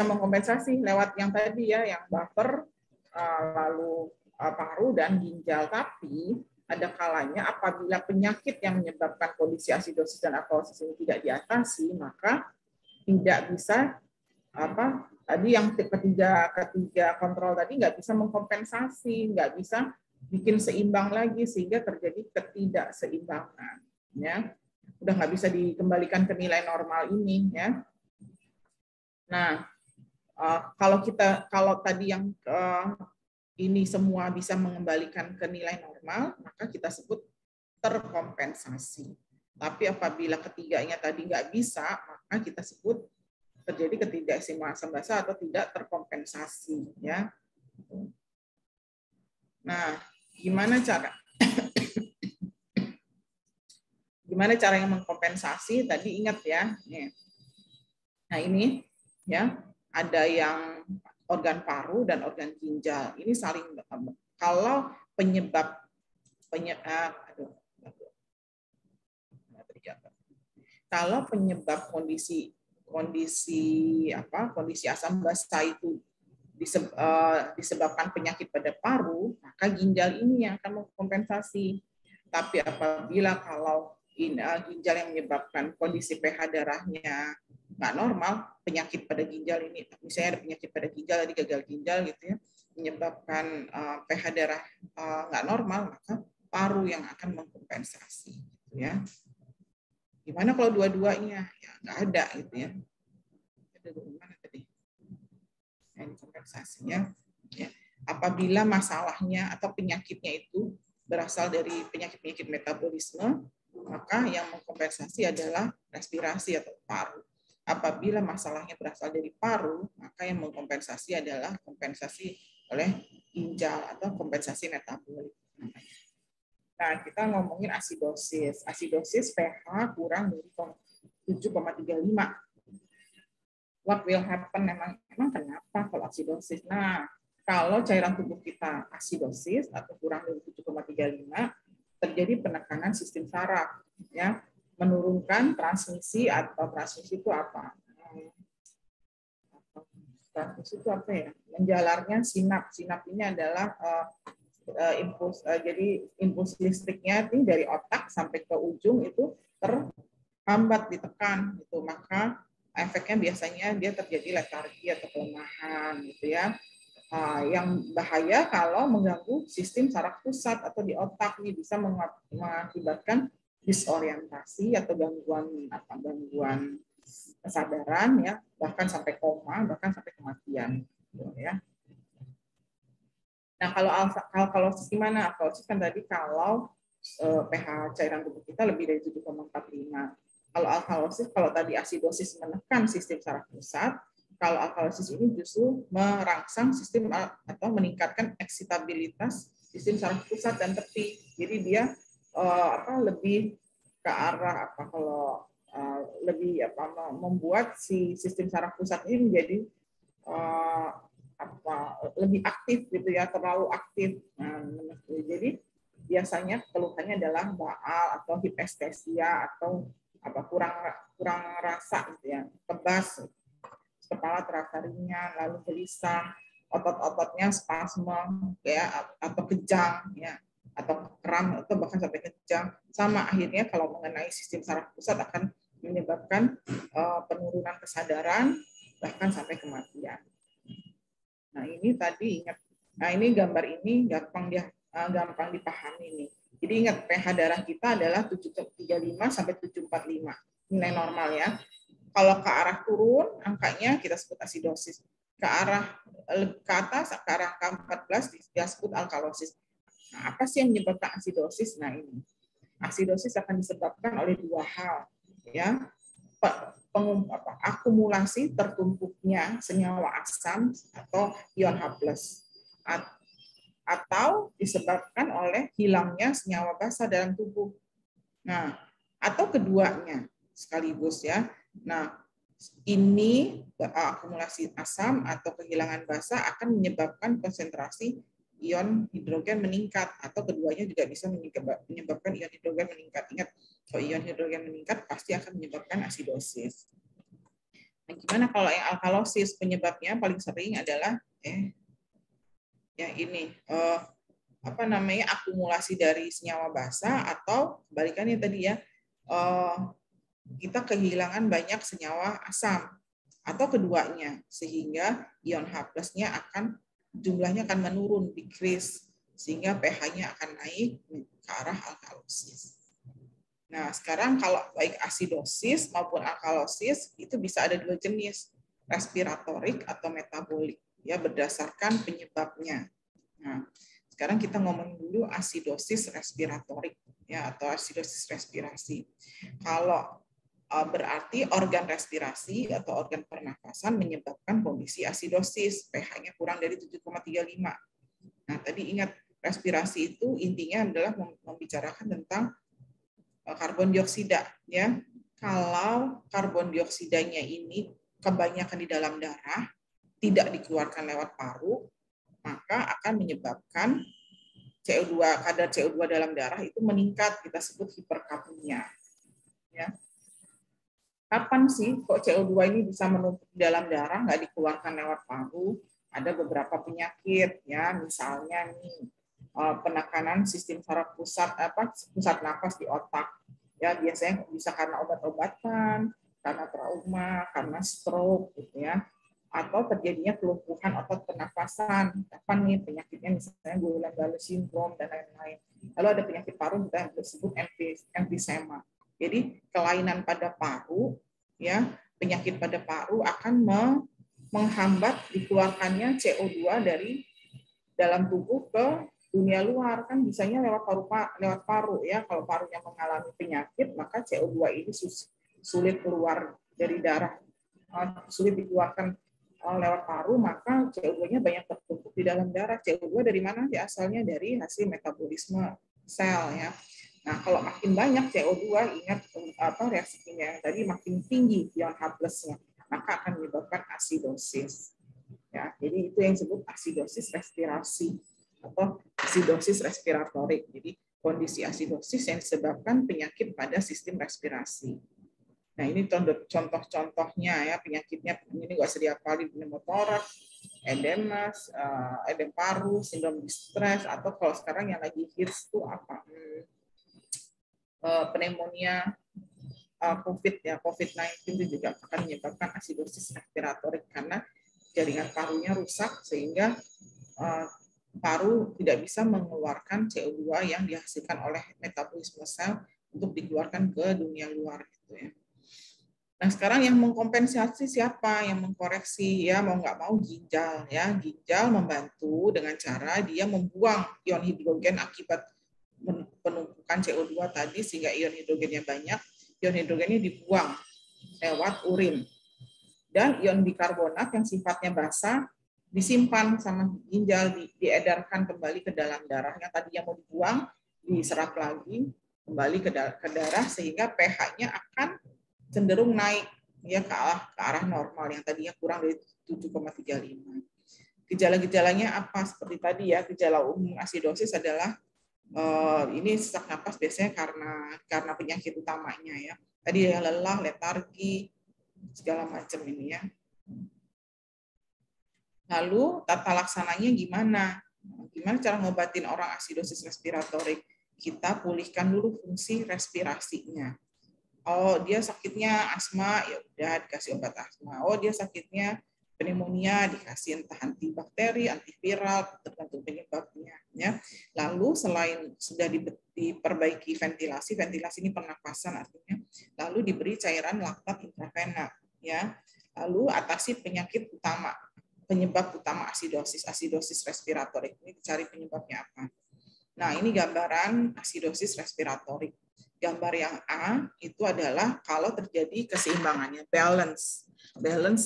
mengkompensasi lewat yang tadi ya, yang buffer, lalu paru dan ginjal. Tapi ada kalanya apabila penyakit yang menyebabkan kondisi asidosis dan alkalosis ini tidak diatasi, maka tidak bisa tadi yang ketiga kontrol tadi nggak bisa mengkompensasi, nggak bisa bikin seimbang lagi sehingga terjadi ketidakseimbangan. Ya, udah nggak bisa dikembalikan ke nilai normal ini ya. Nah, kalau tadi yang ini semua bisa mengembalikan ke nilai normal, maka kita sebut terkompensasi. Tapi apabila ketiganya tadi nggak bisa, maka kita sebut terjadi ketidakseimbangan asam basa atau tidak terkompensasi. Ya. Nah, gimana cara yang mengkompensasi? Tadi ingat ya. Nah ini ya ada yang organ paru dan organ ginjal. Ini saling kalau kalau penyebab kondisi asam basa itu disebabkan penyakit pada paru, maka ginjal ini yang akan mengkompensasi. Tapi apabila kalau ginjal yang menyebabkan kondisi pH darahnya nggak normal, penyakit pada ginjal ini, misalnya ada penyakit pada ginjal, tadi gagal ginjal gitu ya, menyebabkan pH darah nggak normal, maka paru yang akan mengkompensasi. Gitu ya. Gimana kalau dua-duanya? Ya nggak ada gitu ya. Ada gimana tadi? Yang kompensasinya. Ya. Apabila masalahnya atau penyakitnya itu berasal dari penyakit-penyakit metabolisme, maka yang mengkompensasi adalah respirasi atau paru. Apabila masalahnya berasal dari paru, maka yang mengkompensasi adalah kompensasi oleh ginjal atau kompensasi metabolik. Nah, kita ngomongin asidosis. Asidosis pH kurang dari 7,35. What will happen? Emang kenapa kalau asidosis? Nah, kalau cairan tubuh kita asidosis atau kurang dari 7,35, terjadi penekanan sistem saraf, ya, menurunkan transmisi. Atau transmisi itu apa? Transmisi itu apa ya? Menjalarnya sinap. Sinap ini adalah impuls. Jadi impuls listriknya ini dari otak sampai ke ujung itu terhambat, ditekan, gitu. Maka efeknya biasanya dia terjadi letargi atau kelemahan, gitu ya. Yang bahaya kalau mengganggu sistem saraf pusat atau di otak, ini bisa mengakibatkan disorientasi atau gangguan kesadaran, ya, bahkan sampai koma, bahkan sampai kematian, gitu ya. Nah, kalau alkalosis gimana? Alkalosis kan tadi kalau pH cairan tubuh kita lebih dari 7,45. Kalau alkalosis, kalau tadi asidosis menekan sistem saraf pusat, kalau alkalosis ini justru merangsang sistem atau meningkatkan eksitabilitas sistem saraf pusat dan tepi. Jadi dia lebih ke arah kalau lebih membuat si sistem saraf pusat ini menjadi lebih aktif, gitu ya, terlalu aktif. Nah, jadi biasanya keluhannya adalah baal atau hipestesia atau kurang rasa, gitu ya, kebas, kepala terasa ringan, lalu gelisah, otot-ototnya spasme, ya, atau kejang, ya, atau kram, atau bahkan sampai kejang. Sama akhirnya kalau mengenai sistem saraf pusat akan menyebabkan penurunan kesadaran bahkan sampai kematian. Nah, ini tadi ingat. Nah, ini gambar ini gampang dipahami nih. Jadi ingat pH darah kita adalah 735 sampai 745. Nilai normal, ya. Kalau ke arah turun angkanya kita sebut asidosis. Ke arah ke atas, ke arah angka 14 disebut alkalosis. Nah, apa sih yang menyebabkan asidosis? Nah, ini. Asidosis akan disebabkan oleh dua hal, ya. Akumulasi tertumpuknya senyawa asam atau ion H+, atau disebabkan oleh hilangnya senyawa basa dalam tubuh. Nah, atau keduanya sekaligus, ya. Nah, ini akumulasi asam atau kehilangan basa akan menyebabkan konsentrasi ion hidrogen meningkat, atau keduanya juga bisa menyebabkan ion hidrogen meningkat. Ingat, kalau ion hidrogen meningkat pasti akan menyebabkan asidosis. Nah, gimana kalau yang alkalosis? Penyebabnya paling sering adalah akumulasi dari senyawa basa, atau kebalikannya tadi, ya, kita kehilangan banyak senyawa asam, atau keduanya, sehingga ion H+-nya jumlahnya akan menurun, decrease, sehingga pH-nya akan naik ke arah alkalosis. Nah, sekarang kalau baik asidosis maupun alkalosis itu bisa ada dua jenis, respiratorik atau metabolik, ya, berdasarkan penyebabnya. Nah, sekarang kita ngomong dulu asidosis respiratorik, ya, atau asidosis respirasi. Kalau berarti organ respirasi atau organ pernafasan menyebabkan kondisi asidosis, pH-nya kurang dari 7,35. Nah, tadi ingat, respirasi itu intinya adalah membicarakan tentang karbon dioksida, ya. Kalau karbon dioksidanya ini kebanyakan di dalam darah, tidak dikeluarkan lewat paru, maka akan menyebabkan kadar CO2 dalam darah itu meningkat, kita sebut hiperkapnia, ya. Kapan sih kok CO2 ini bisa menumpuk di dalam darah, nggak dikeluarkan lewat paru? Ada beberapa penyakit, ya, misalnya nih penekanan sistem saraf pusat nafas di otak, ya, biasanya bisa karena obat-obatan, karena trauma, karena stroke, gitu ya, atau terjadinya kelumpuhan otot pernafasan. Kapan nih penyakitnya? Misalnya Guillain-Barré syndrome dan lain-lain. Lalu ada penyakit paru kita disebut emfisema. Jadi kelainan pada paru, ya, penyakit pada paru akan menghambat dikeluarkannya CO2 dari dalam tubuh ke dunia luar, kan bisanya lewat paru, ya. Kalau parunya mengalami penyakit, maka CO2 ini sulit keluar dari darah, sulit dikeluarkan lewat paru, maka CO2-nya banyak tertumpuk di dalam darah. CO2 dari mana? Ya, asalnya dari hasil metabolisme sel ya. Nah, kalau makin banyak CO2, ingat reaksi kimia tadi makin tinggi ion H+, maka akan menyebabkan asidosis. Ya, jadi itu yang disebut asidosis respirasi atau asidosis respiratorik. Jadi kondisi asidosis yang disebabkan penyakit pada sistem respirasi. Nah, ini contoh-contohnya ya penyakitnya. Ini nggak usah dihafalin, pneumotoraks, edemas, edem paru, sindrom distress, atau kalau sekarang yang lagi hits itu apa? Pneumonia COVID ya, COVID-19 itu juga akan menyebabkan asidosis respiratorik karena jaringan parunya rusak sehingga paru tidak bisa mengeluarkan CO2 yang dihasilkan oleh metabolisme sel untuk dikeluarkan ke dunia luar gitu ya. Nah, sekarang yang mengkompensasi siapa? Yang mengkoreksi ya mau nggak mau ginjal ya. Ginjal membantu dengan cara dia membuang ion hidrogen akibat penumpukan CO2 tadi sehingga ion hidrogennya banyak. Ion hidrogennya dibuang lewat urin. Dan ion bikarbonat yang sifatnya basah disimpan sama ginjal, diedarkan kembali ke dalam darah. Yang tadinya mau dibuang, diserap lagi kembali ke darah sehingga pH-nya akan cenderung naik ya ke arah normal yang tadinya kurang dari 7,35. Gejala-gejalanya apa? Seperti tadi ya, gejala umum asidosis adalah ini sesak napas biasanya karena penyakit utamanya ya. Tadi ya lelah, letargi, segala macam ini ya. Lalu tata laksananya gimana? Gimana cara ngobatin orang asidosis respiratorik? Kita pulihkan dulu fungsi respirasinya. Oh, dia sakitnya asma, ya udah dikasih obat asma. Oh, dia sakitnya pneumonia, dikasih entah antibakteri, antiviral, tergantung penyebabnya. Ya. Lalu selain sudah diperbaiki ventilasi ini pernapasan artinya, lalu diberi cairan laktat intravena. Ya. Lalu atasi penyakit utama, penyebab utama asidosis respiratorik. Ini dicari penyebabnya apa. Nah, ini gambaran asidosis respiratorik. Gambar yang A itu adalah kalau terjadi keseimbangannya, balance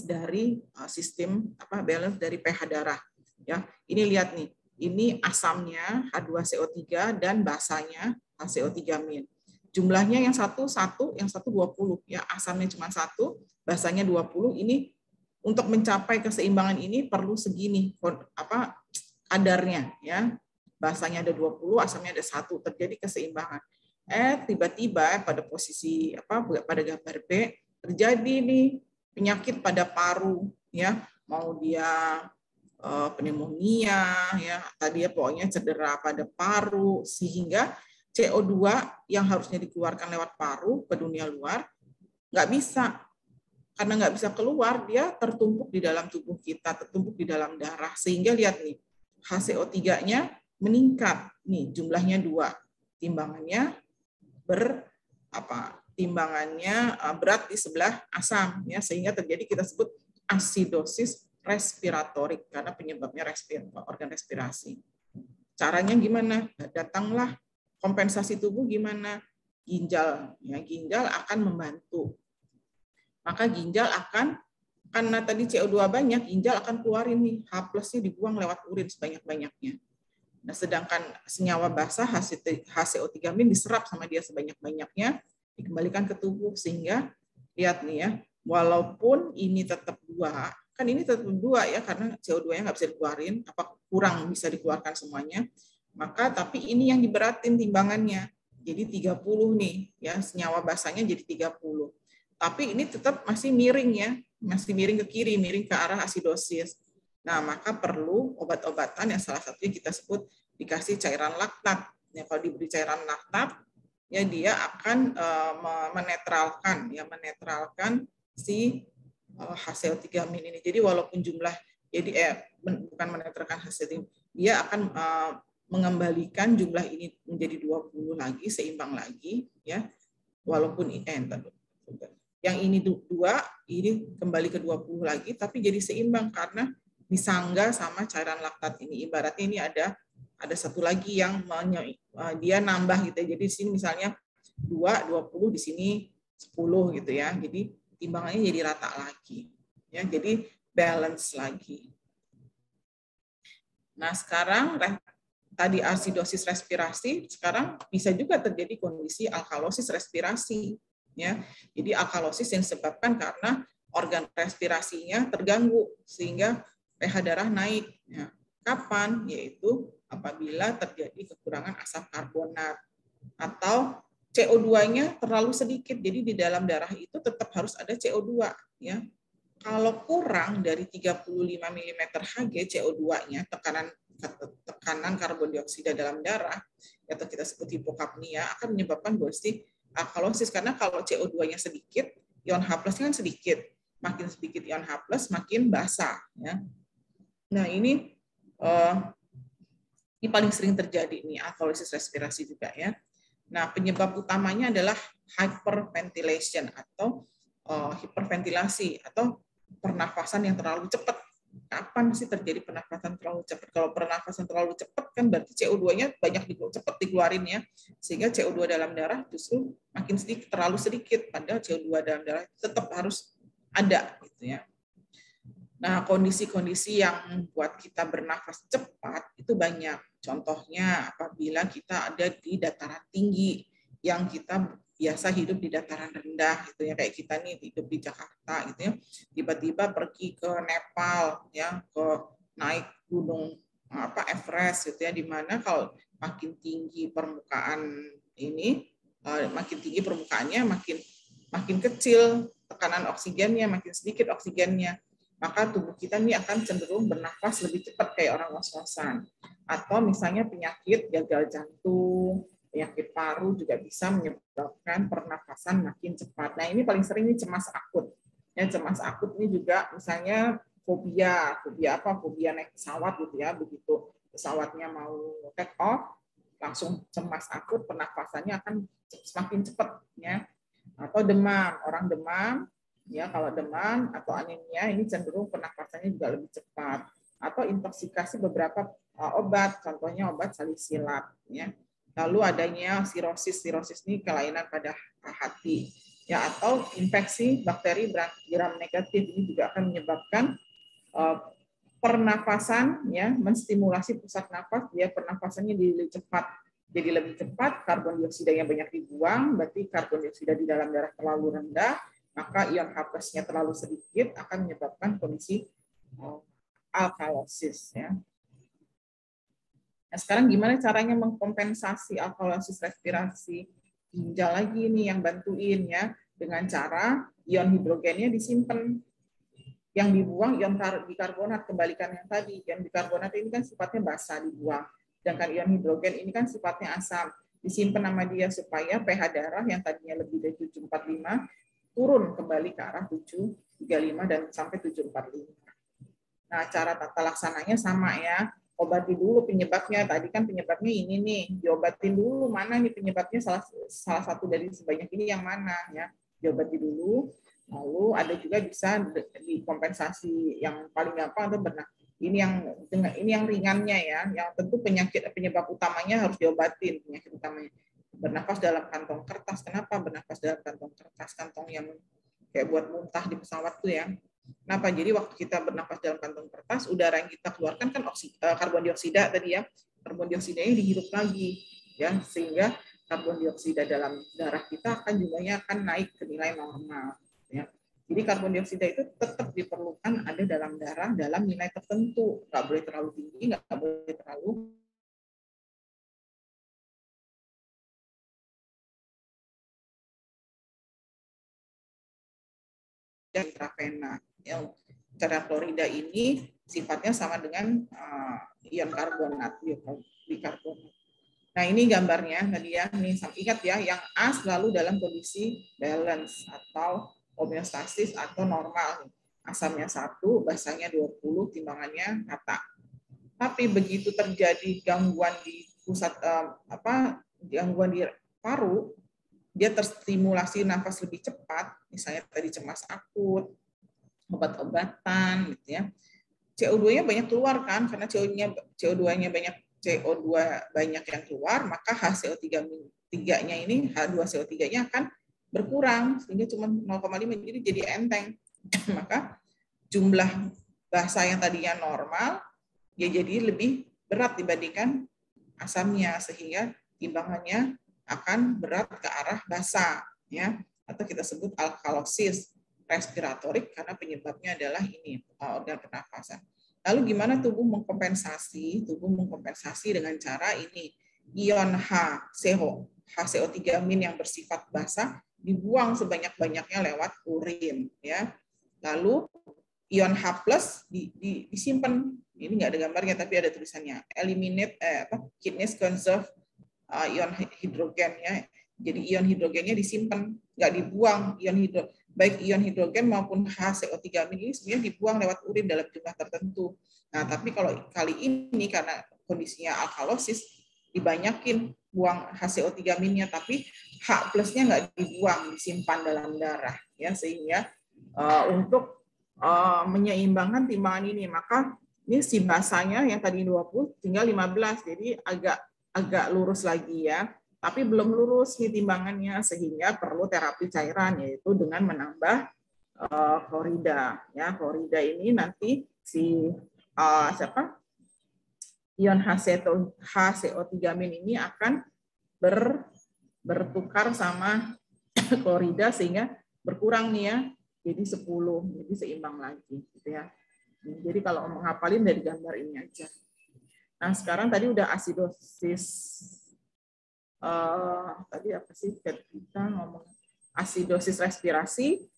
dari sistem balance dari pH darah. Ya, ini lihat nih, ini asamnya H2CO3 dan basanya HCO3-. Jumlahnya yang satu 20, ya asamnya cuma 1, basanya 20. Ini untuk mencapai keseimbangan ini perlu segini kadarnya ya. Basanya ada 20, asamnya ada 1, terjadi keseimbangan. Tiba-tiba pada posisi pada gambar B terjadi nih penyakit pada paru ya, mau dia pneumonia ya, tadi ya pokoknya cedera pada paru sehingga CO2 yang harusnya dikeluarkan lewat paru ke dunia luar nggak bisa. Karena nggak bisa keluar, dia tertumpuk di dalam tubuh kita, tertumpuk di dalam darah sehingga lihat nih HCO3-nya meningkat nih, jumlahnya 2, timbangannya berat di sebelah asam ya, sehingga terjadi kita sebut asidosis respiratorik karena penyebabnya organ respirasi. Caranya gimana? Datanglah kompensasi tubuh gimana? Ginjal akan membantu. Maka ginjal karena tadi CO2 banyak, ginjal akan keluarin nih H+-nya dibuang lewat urin sebanyak-banyaknya. Nah, sedangkan senyawa basah HCO3- diserap sama dia sebanyak-banyaknya, dikembalikan ke tubuh sehingga lihat nih ya, walaupun ini tetap 2, kan ini tetap 2 ya karena CO2-nya nggak bisa dikeluarin, kurang bisa dikeluarkan semuanya, maka tapi ini yang diberatin timbangannya. Jadi 30 nih ya, senyawa basahnya jadi 30. Tapi ini tetap masih miring ya, masih miring ke kiri, miring ke arah asidosis. Nah, maka perlu obat-obatan yang salah satunya kita sebut dikasih cairan laktat. Ya, kalau diberi cairan laktat, ya dia akan menetralkan si HCO3- ini. Jadi walaupun bukan menetralkan HCO3, dia akan mengembalikan jumlah ini menjadi 20 lagi, seimbang lagi, ya. Walaupun yang ini 2, ini kembali ke 20 lagi, tapi jadi seimbang karena disangga sama cairan laktat ini. Ibaratnya ini ada satu lagi yang dia nambah gitu ya. Jadi di sini misalnya 20, di sini 10 gitu ya. Jadi timbangannya jadi rata lagi. Ya, jadi balance lagi. Nah, sekarang tadi asidosis respirasi, sekarang bisa juga terjadi kondisi alkalosis respirasi. Ya, jadi alkalosis yang disebabkan karena organ respirasinya terganggu sehingga pH darah naik. Ya. Kapan? Yaitu apabila terjadi kekurangan asam karbonat atau CO2-nya terlalu sedikit. Jadi di dalam darah itu tetap harus ada CO2. Ya. Kalau kurang dari 35 mm Hg CO2-nya, tekanan karbon dioksida dalam darah, atau kita sebut hipokapnia, akan menyebabkan kondisi alkalosis. Karena kalau CO2-nya sedikit, ion H+ kan sedikit. Makin sedikit ion H+, makin basah. Ya. Nah, ini paling sering terjadi nih, alkalosis respirasi juga ya. Nah, penyebab utamanya adalah hyperventilation atau hiperventilasi atau pernafasan yang terlalu cepat. Kapan sih terjadi pernafasan terlalu cepat? Kalau pernafasan terlalu cepat kan berarti CO2-nya banyak cepat dikeluarin ya. Sehingga CO2 dalam darah justru makin sedikit, terlalu sedikit, padahal CO2 dalam darah tetap harus ada gitu ya. Nah, kondisi-kondisi yang membuat kita bernafas cepat itu banyak. Contohnya apabila kita ada di dataran tinggi yang kita biasa hidup di dataran rendah gitu ya, kayak kita nih hidup di Jakarta gitu ya, tiba-tiba pergi ke Nepal ya, ke naik gunung Everest gitu ya, di mana kalau makin tinggi permukaan ini, makin tinggi permukaannya makin kecil tekanan oksigennya, makin sedikit oksigennya, maka tubuh kita ini akan cenderung bernafas lebih cepat kayak orang ngos-ngosan. Atau misalnya penyakit gagal jantung, penyakit paru juga bisa menyebabkan pernafasan makin cepat. Nah, ini paling sering ini cemas akut. Ya, cemas akut ini juga misalnya fobia apa? Fobia naik pesawat gitu ya, begitu pesawatnya mau take off, langsung cemas akut, pernafasannya akan semakin cepat ya. Atau demam, orang demam, ya kalau demam atau anemia ini cenderung pernafasannya juga lebih cepat. Atau intoksikasi beberapa obat, contohnya obat salisilat ya. Lalu adanya sirosis ini kelainan pada hati ya, atau infeksi bakteri gram negatif ini juga akan menyebabkan pernafasan ya, menstimulasi pusat nafas, dia pernafasannya jadi lebih cepat, karbon dioksida yang banyak dibuang, berarti karbon dioksida di dalam darah terlalu rendah, maka ion H+-nya terlalu sedikit akan menyebabkan kondisi alkalosis ya. Nah, sekarang gimana caranya mengkompensasi alkalosis respirasi? Ginjal lagi nih yang bantuin ya, dengan cara ion hidrogennya disimpan. Yang dibuang ion bikarbonat, kembalikan yang tadi. Ion bikarbonat ini kan sifatnya basah, dibuang. Sedangkan ion hidrogen ini kan sifatnya asam. Disimpan sama dia supaya pH darah yang tadinya lebih dari 745 turun kembali ke arah 735 dan sampai 745. Nah, cara tata laksananya sama ya. Obati dulu penyebabnya. Tadi kan penyebabnya ini nih, diobatin dulu. Mana nih penyebabnya, salah satu dari sebanyak ini yang mana ya. Diobati dulu. Lalu ada juga bisa dikompensasi yang paling gampang atau benar. Ini yang ringannya ya. Yang tentu penyebab utamanya harus diobatin, penyakit utamanya. Bernafas dalam kantong kertas. Kenapa bernafas dalam kantong kertas? Kantong yang kayak buat muntah di pesawat tuh ya. Kenapa? Jadi waktu kita bernafas dalam kantong kertas, udara yang kita keluarkan kan karbon dioksida tadi ya. Karbon dioksidanya dihirup lagi ya, sehingga karbon dioksida dalam darah kita akan jumlahnya akan naik ke nilai normal ya. Jadi karbon dioksida itu tetap diperlukan ada dalam darah dalam nilai tertentu. Nggak boleh terlalu tinggi, nggak boleh terlalu intravena. Yang cairan klorida ini sifatnya sama dengan ion karbonat, bikarbonat. Nah, ini gambarnya tadi ya. Nih, ingat ya, yang A selalu dalam kondisi balance atau homeostasis atau normal. Asamnya 1, basanya 20, timbangannya rata. Tapi begitu terjadi gangguan di pusat gangguan di paru, dia terstimulasi nafas lebih cepat, misalnya tadi cemas akut, obat-obatan gitu ya. CO2-nya banyak keluar kan, karena CO2-nya banyak yang keluar, maka HCO3-nya ini, H2CO3-nya akan berkurang sehingga cuma 0,5, jadi enteng. Maka jumlah basa yang tadinya normal ya jadi lebih berat dibandingkan asamnya, sehingga timbangannya akan berat ke arah basa, ya, atau kita sebut alkalosis respiratorik karena penyebabnya adalah ini organ pernafasan. Lalu gimana tubuh mengkompensasi? Tubuh mengkompensasi dengan cara ini, ion HCO3- yang bersifat basa dibuang sebanyak-banyaknya lewat urin, ya. Lalu ion H+ disimpan. Ini nggak ada gambarnya tapi ada tulisannya. Eliminate kidneys conserve ion hidrogen, ya. Jadi ion hidrogennya disimpan, nggak dibuang. Baik ion hidrogen maupun HCO3- ini sebenarnya dibuang lewat urin dalam jumlah tertentu. Nah, tapi kalau kali ini karena kondisinya alkalosis, dibanyakin buang HCO3-nya, tapi H+-nya nggak dibuang, disimpan dalam darah, ya, sehingga untuk menyeimbangkan timbangan ini, maka ini si basanya yang tadi 20 tinggal 15, jadi agak lurus lagi, ya, tapi belum lurus nih timbangannya, sehingga perlu terapi cairan, yaitu dengan menambah klorida, ya. Klorida ini nanti si ion HCO3- ini akan bertukar sama klorida sehingga berkurang nih, ya, jadi 10, jadi seimbang lagi, gitu ya. Jadi kalau menghafalin dari gambar ini aja. Nah, sekarang tadi udah asidosis. Tadi apa sih kita ngomong? Asidosis respirasi,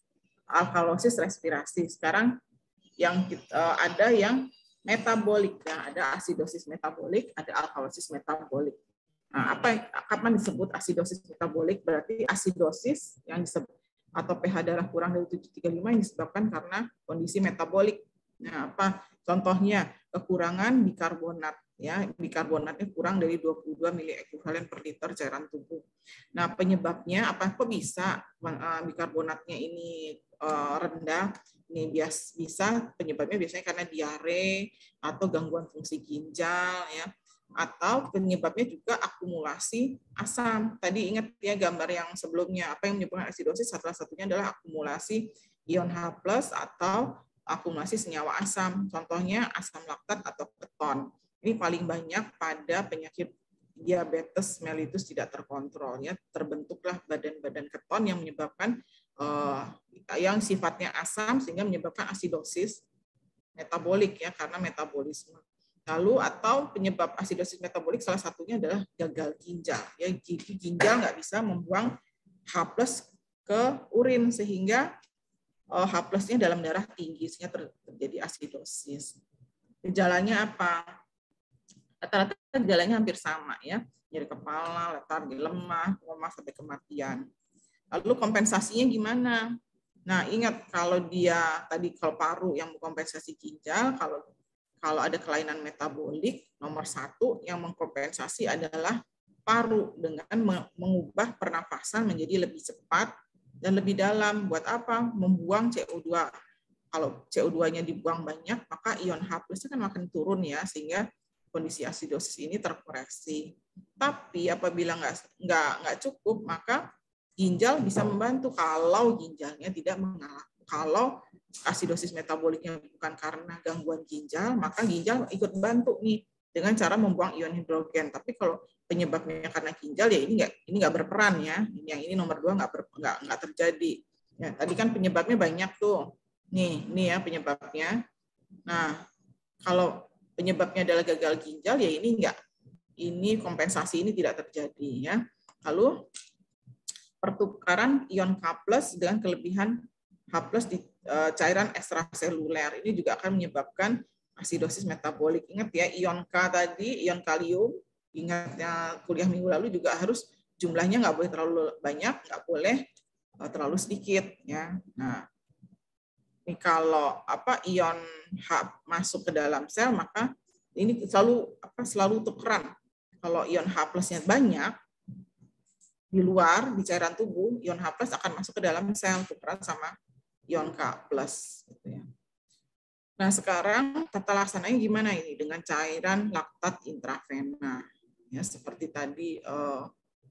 alkalosis respirasi. Sekarang yang ada yang metabolik, ya. Ada asidosis metabolik, ada alkalosis metabolik. Nah, kapan disebut asidosis metabolik? Berarti asidosis yang disebut atau pH darah kurang dari 7,35 yang disebabkan karena kondisi metabolik. Nah, apa contohnya? Kekurangan bikarbonat, ya. Bikarbonatnya kurang dari 22 mili-ekuivalen per liter cairan tubuh. Nah, penyebabnya apa? Kok bisa bikarbonatnya ini rendah? Ini bisa penyebabnya biasanya karena diare atau gangguan fungsi ginjal, ya. Atau penyebabnya juga akumulasi asam. Tadi ingat ya gambar yang sebelumnya, apa yang menyebabkan asidosis? Salah satunya adalah akumulasi ion H+ atau akumulasi senyawa asam. Contohnya asam laktat atau keton. Ini paling banyak pada penyakit diabetes mellitus tidak terkontrol, ya. Terbentuklah badan-badan keton yang menyebabkan yang sifatnya asam sehingga menyebabkan asidosis metabolik, ya, karena metabolisme. Lalu atau penyebab asidosis metabolik salah satunya adalah gagal ginjal, ya. Jadi ginjal nggak bisa membuang H+ ke urin sehingga H+-nya dalam darah tinggi sehingga terjadi asidosis. Gejalanya apa? Rata-rata gejalanya hampir sama, ya. Nyeri kepala, letargi, lemah, koma sampai kematian. Lalu kompensasinya gimana? Nah, ingat kalau dia tadi kalau paru yang mengkompensasi ginjal, kalau ada kelainan metabolik, nomor 1 yang mengkompensasi adalah paru dengan mengubah pernafasan menjadi lebih cepat dan lebih dalam. Buat apa? Membuang CO2. Kalau CO2-nya dibuang banyak, maka ion H+ kan makin turun, ya, sehingga kondisi asidosis ini terkoreksi. Tapi apabila nggak cukup, maka ginjal bisa membantu kalau ginjalnya tidak mengalami. Kalau asidosis metaboliknya bukan karena gangguan ginjal, maka ginjal ikut bantu nih dengan cara membuang ion hidrogen. Tapi kalau penyebabnya karena ginjal, ya ini nggak berperan, ya. Yang ini nomor 2 nggak terjadi. Ya, tadi kan penyebabnya banyak tuh. Nih ya penyebabnya. Nah, kalau penyebabnya adalah gagal ginjal, ya ini kompensasi ini tidak terjadi, ya. Lalu pertukaran ion K+ dengan kelebihan H+ di cairan ekstraseluler ini juga akan menyebabkan asidosis metabolik. Ingat ya, ion K tadi, ion kalium, ingatnya kuliah minggu lalu juga harus jumlahnya nggak boleh terlalu banyak, nggak boleh terlalu sedikit, ya. Nah, ini kalau ion H masuk ke dalam sel, maka ini selalu tukeran. Kalau ion H+-nya banyak di luar di cairan tubuh, ion H+ akan masuk ke dalam sel, tukeran sama ion K+. Gitu ya. Nah, sekarang tata laksananya gimana ini dengan cairan laktat intravena? Ya, seperti tadi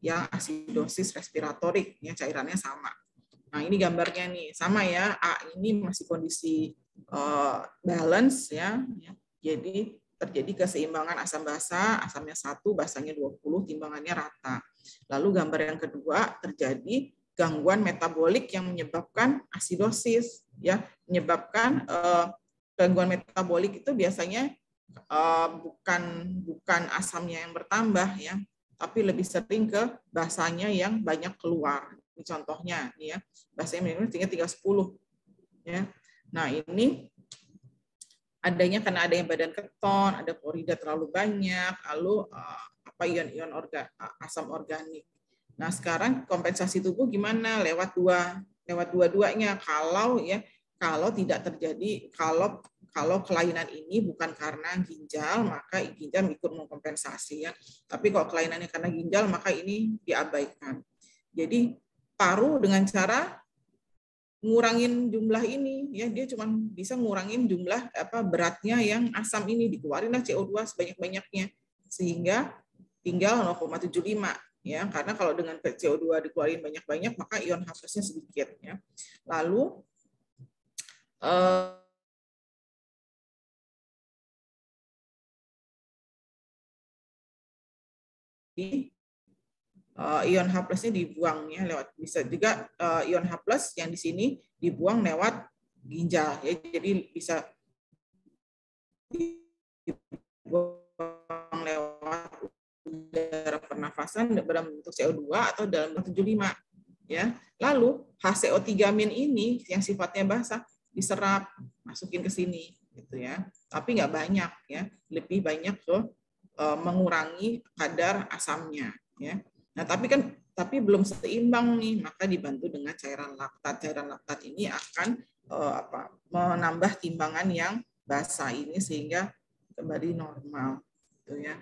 yang asidosis respiratorik, ya, cairannya sama. Nah, ini gambarnya nih, sama ya. A ini masih kondisi balance, ya. Jadi terjadi keseimbangan asam basa, asamnya 1, basanya 20, timbangannya rata. Lalu gambar yang kedua, terjadi gangguan metabolik yang menyebabkan asidosis, ya, menyebabkan gangguan metabolik itu biasanya bukan asamnya yang bertambah, ya, tapi lebih sering ke basanya yang banyak keluar. Ini contohnya, ya, basanya minum tinggi 310, ya. Nah, ini adanya karena adanya badan keton, ada klorida terlalu banyak, lalu ion-ion asam organik. Nah, sekarang kompensasi tubuh gimana? Lewat dua-duanya. Kalau tidak terjadi, kalau kelainan ini bukan karena ginjal, maka ginjal ikut mengkompensasi, ya. Tapi kalau kelainannya karena ginjal, maka ini diabaikan. Jadi paru dengan cara ngurangin jumlah ini, ya, dia cuma bisa ngurangin jumlah beratnya yang asam ini, dikeluarinlah CO2 sebanyak-banyaknya sehingga tinggal 0,75, ya, karena kalau dengan CO2 dikeluarin banyak-banyak maka ion H+-nya sedikit, ya. Lalu ion H+-nya dibuang, ya, lewat, bisa juga ion H+ yang di sini dibuang lewat ginjal, ya, jadi bisa dibuang lewat udara pernafasan dalam bentuk CO2 atau dalam bentuk 75, ya. Lalu HCO3- ini yang sifatnya basah diserap, masukin ke sini, gitu, ya. Tapi nggak banyak, ya, lebih banyak ke mengurangi kadar asamnya, ya. Nah, tapi belum seimbang nih, maka dibantu dengan cairan laktat. Cairan laktat ini akan menambah timbangan yang basah ini sehingga kembali normal, gitu, ya.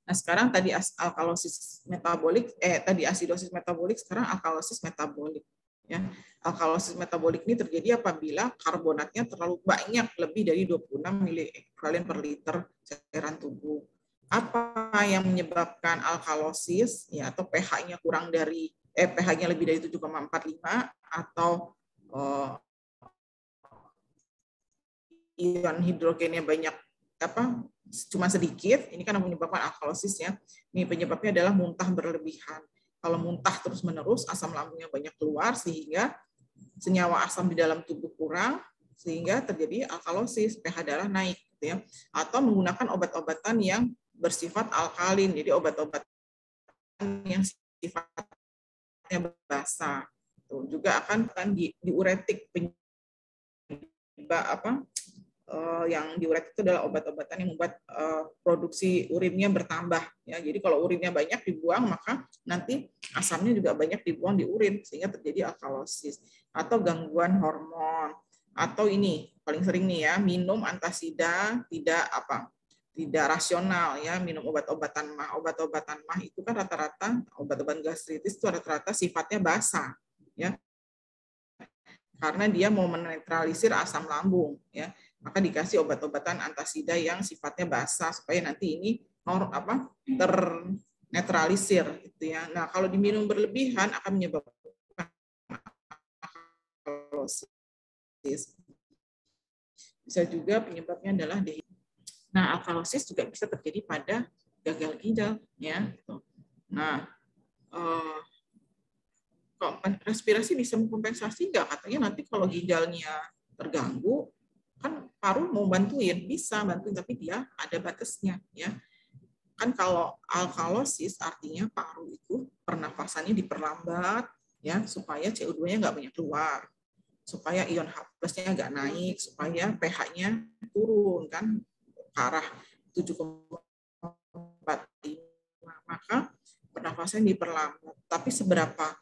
Nah, sekarang tadi alkalosis metabolik, tadi asidosis metabolik, sekarang alkalosis metabolik, ya. Alkalosis metabolik ini terjadi apabila karbonatnya terlalu banyak, lebih dari 26 mg per liter cairan tubuh. Apa yang menyebabkan alkalosis, ya, atau pH-nya kurang dari pH-nya lebih dari 7,45 atau ion hidrogennya banyak cuma sedikit, ini kan menyebabkan alkalosis, ya. Ini penyebabnya adalah muntah berlebihan. Kalau muntah terus-menerus, asam lambungnya banyak keluar sehingga senyawa asam di dalam tubuh kurang sehingga terjadi alkalosis, pH darah naik, gitu, ya. Atau menggunakan obat-obatan yang bersifat alkalin, jadi obat-obatan yang sifatnya basah. Juga akan diuretik, yang diuretik itu adalah obat-obatan yang membuat produksi urinnya bertambah, ya. Jadi kalau urinnya banyak dibuang, maka nanti asamnya juga banyak dibuang di urin sehingga terjadi alkalosis. Atau gangguan hormon, atau ini paling sering nih, ya, minum antasida tidak rasional, ya, minum obat-obatan mah. Obat-obatan mah itu kan rata-rata obat-obatan gastritis itu rata-rata sifatnya basah, ya, karena dia mau menetralisir asam lambung, ya. Maka dikasih obat-obatan antasida yang sifatnya basah supaya nanti ini ternetralisir, gitu, ya. Nah, kalau diminum berlebihan akan menyebabkan alkalosis. Bisa juga penyebabnya adalah dehidrasi. Nah, alkalosis juga bisa terjadi pada gagal ginjal, ya. Nah, respirasi bisa mengkompensasi nggak? Katanya nanti kalau ginjalnya terganggu, kan paru mau bantuin, bisa bantuin, tapi dia ada batasnya, ya. Kan kalau alkalosis artinya paru itu pernafasannya diperlambat, ya, supaya CO2-nya nggak banyak keluar, supaya ion H+-nya nggak naik, supaya pH-nya turun, kan, ke arah 7,45. Maka pernafasan diperlambat. Tapi seberapa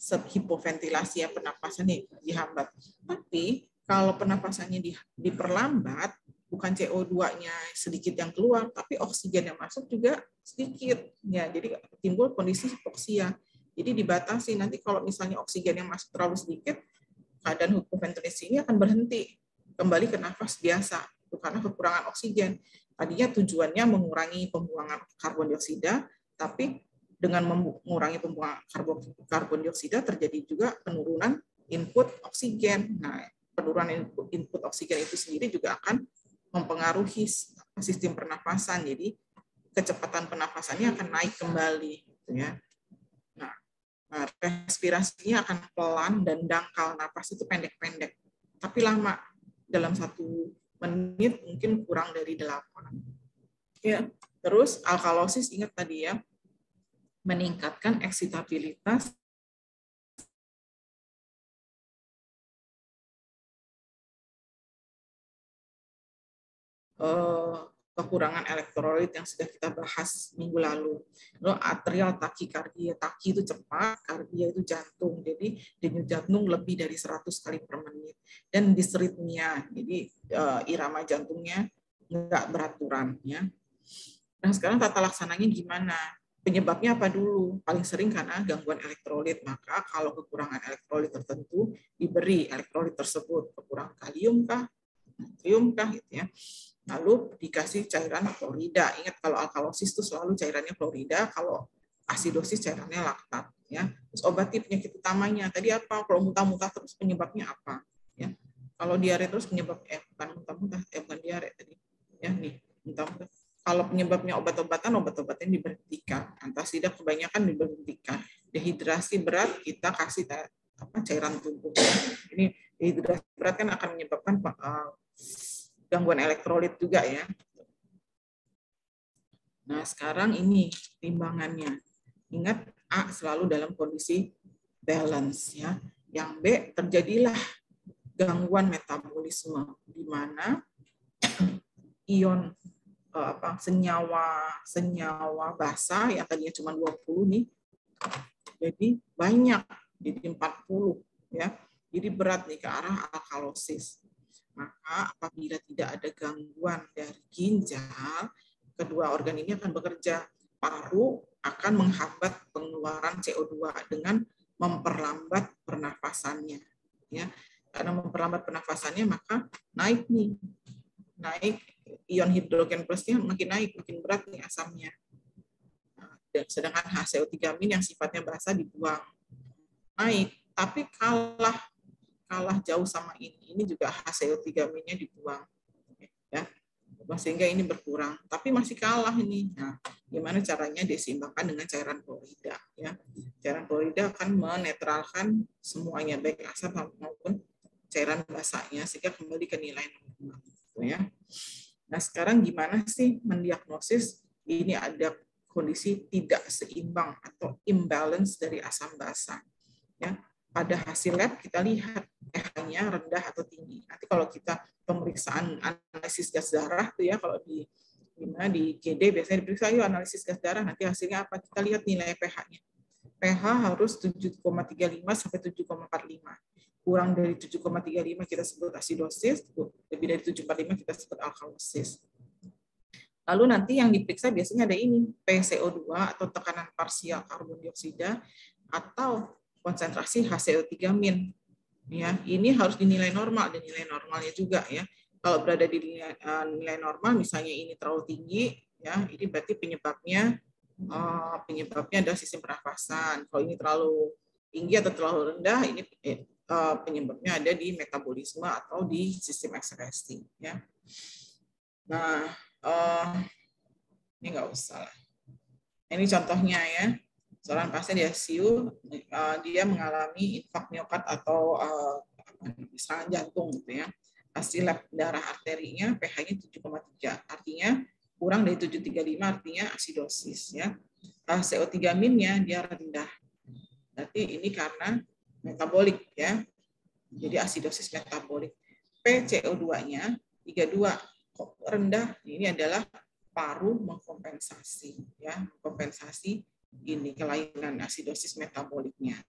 hipoventilasi, ya, pernafasannya dihambat. Tapi kalau pernafasannya diperlambat, bukan CO2-nya sedikit yang keluar, tapi oksigen yang masuk juga sedikit, ya. Jadi timbul kondisi hipoksia. Jadi dibatasi, nanti kalau misalnya oksigen yang masuk terlalu sedikit, keadaan hipoventilasi ini akan berhenti, kembali ke nafas biasa, karena kekurangan oksigen. Tadinya tujuannya mengurangi pembuangan karbon dioksida, tapi dengan mengurangi pembuangan karbon dioksida terjadi juga penurunan input oksigen. Nah, penurunan input oksigen itu sendiri juga akan mempengaruhi sistem pernafasan. Jadi kecepatan pernafasannya akan naik kembali, gitu ya. Nah, respirasinya akan pelan dan dangkal, napas itu pendek-pendek, tapi lama, dalam 1 menit mungkin kurang dari 8. Ya, terus alkalosis, ingat tadi ya, meningkatkan eksitabilitas kekurangan elektrolit yang sudah kita bahas minggu lalu. Lalu atrial takikardia, taki itu cepat, kardia itu jantung. Jadi denyut jantung lebih dari 100 kali per menit. Dan disritmia, jadi irama jantungnya nggak beraturan. Ya. Nah sekarang tata laksananya gimana? Penyebabnya apa dulu? Paling sering karena gangguan elektrolit. Maka kalau kekurangan elektrolit tertentu, diberi elektrolit tersebut. Kekurangan kalium kah? Natrium kah? Gitu ya. Lalu dikasih cairan klorida. Ingat kalau alkalosis itu selalu cairannya klorida, kalau asidosis cairannya laktat. Ya. Terus obati penyakit utamanya. Tadi apa? Kalau muntah-muntah terus penyebabnya apa? Ya. Kalau diare terus penyebab bukan muntah-muntah, bukan diare tadi. Ya nih, muntah-muntah. Kalau penyebabnya obat-obatan diberhentikan. Antasida kebanyakan diberhentikan. Dehidrasi berat kita kasih cairan tubuh. Ini dehidrasi berat kan akan menyebabkan gangguan elektrolit juga ya. Nah, sekarang ini timbangannya. Ingat A selalu dalam kondisi balance ya. Yang B terjadilah gangguan metabolisme di mana ion senyawa basah yang tadinya cuma 20 nih jadi banyak, jadi 40 ya. Jadi berat nih ke arah alkalosis. Maka apabila tidak ada gangguan dari ginjal, kedua organ ini akan bekerja. Paru akan menghambat pengeluaran CO2 dengan memperlambat pernafasannya. Ya, karena memperlambat pernafasannya maka naik ion hidrogen plusnya makin naik, makin berat nih asamnya. Dan sedangkan HCO3- yang sifatnya basah dibuang, naik, tapi kalah jauh sama ini juga HCO3-nya dibuang ya, sehingga ini berkurang tapi masih kalah ini. Nah, gimana caranya diseimbangkan dengan cairan klorida ya. Cairan klorida akan menetralkan semuanya baik asam maupun cairan basahnya sehingga kembali ke nilai normal ya. Nah, sekarang gimana sih mendiagnosis ini ada kondisi tidak seimbang atau imbalance dari asam basa ya. Pada hasil lab kita lihat pH-nya rendah atau tinggi. Nanti kalau kita pemeriksaan analisis gas darah tuh ya, kalau di GD biasanya diperiksa yuk analisis gas darah, nanti hasilnya apa? Kita lihat nilai pH-nya. pH harus 7,35 sampai 7,45. Kurang dari 7,35 kita sebut asidosis, lebih dari 7,45 kita sebut alkalosis. Lalu nanti yang diperiksa biasanya ada ini, PCO2 atau tekanan parsial karbon dioksida atau konsentrasi HCO3-. Ya, ini harus dinilai normal, dan nilai normalnya juga ya. Kalau berada di nilai normal, misalnya ini terlalu tinggi, ya, ini berarti penyebabnya adalah sistem pernafasan. Kalau ini terlalu tinggi atau terlalu rendah, ini penyebabnya ada di metabolisme atau di sistem ekskresi. Ya. Nah, ini nggak usah. Ini contohnya ya. Seorang pasien di ICU, dia mengalami infak miokard atau serangan jantung gitu ya. Hasil lab darah arterinya pH-nya 7,3, artinya kurang dari 7,35 artinya asidosis ya. CO3-nya dia rendah. Berarti ini karena metabolik ya. Jadi asidosis metabolik. PCO2-nya 32 kok rendah. Ini adalah paru mengkompensasi ya, kompensasi ini kelainan asidosis metaboliknya.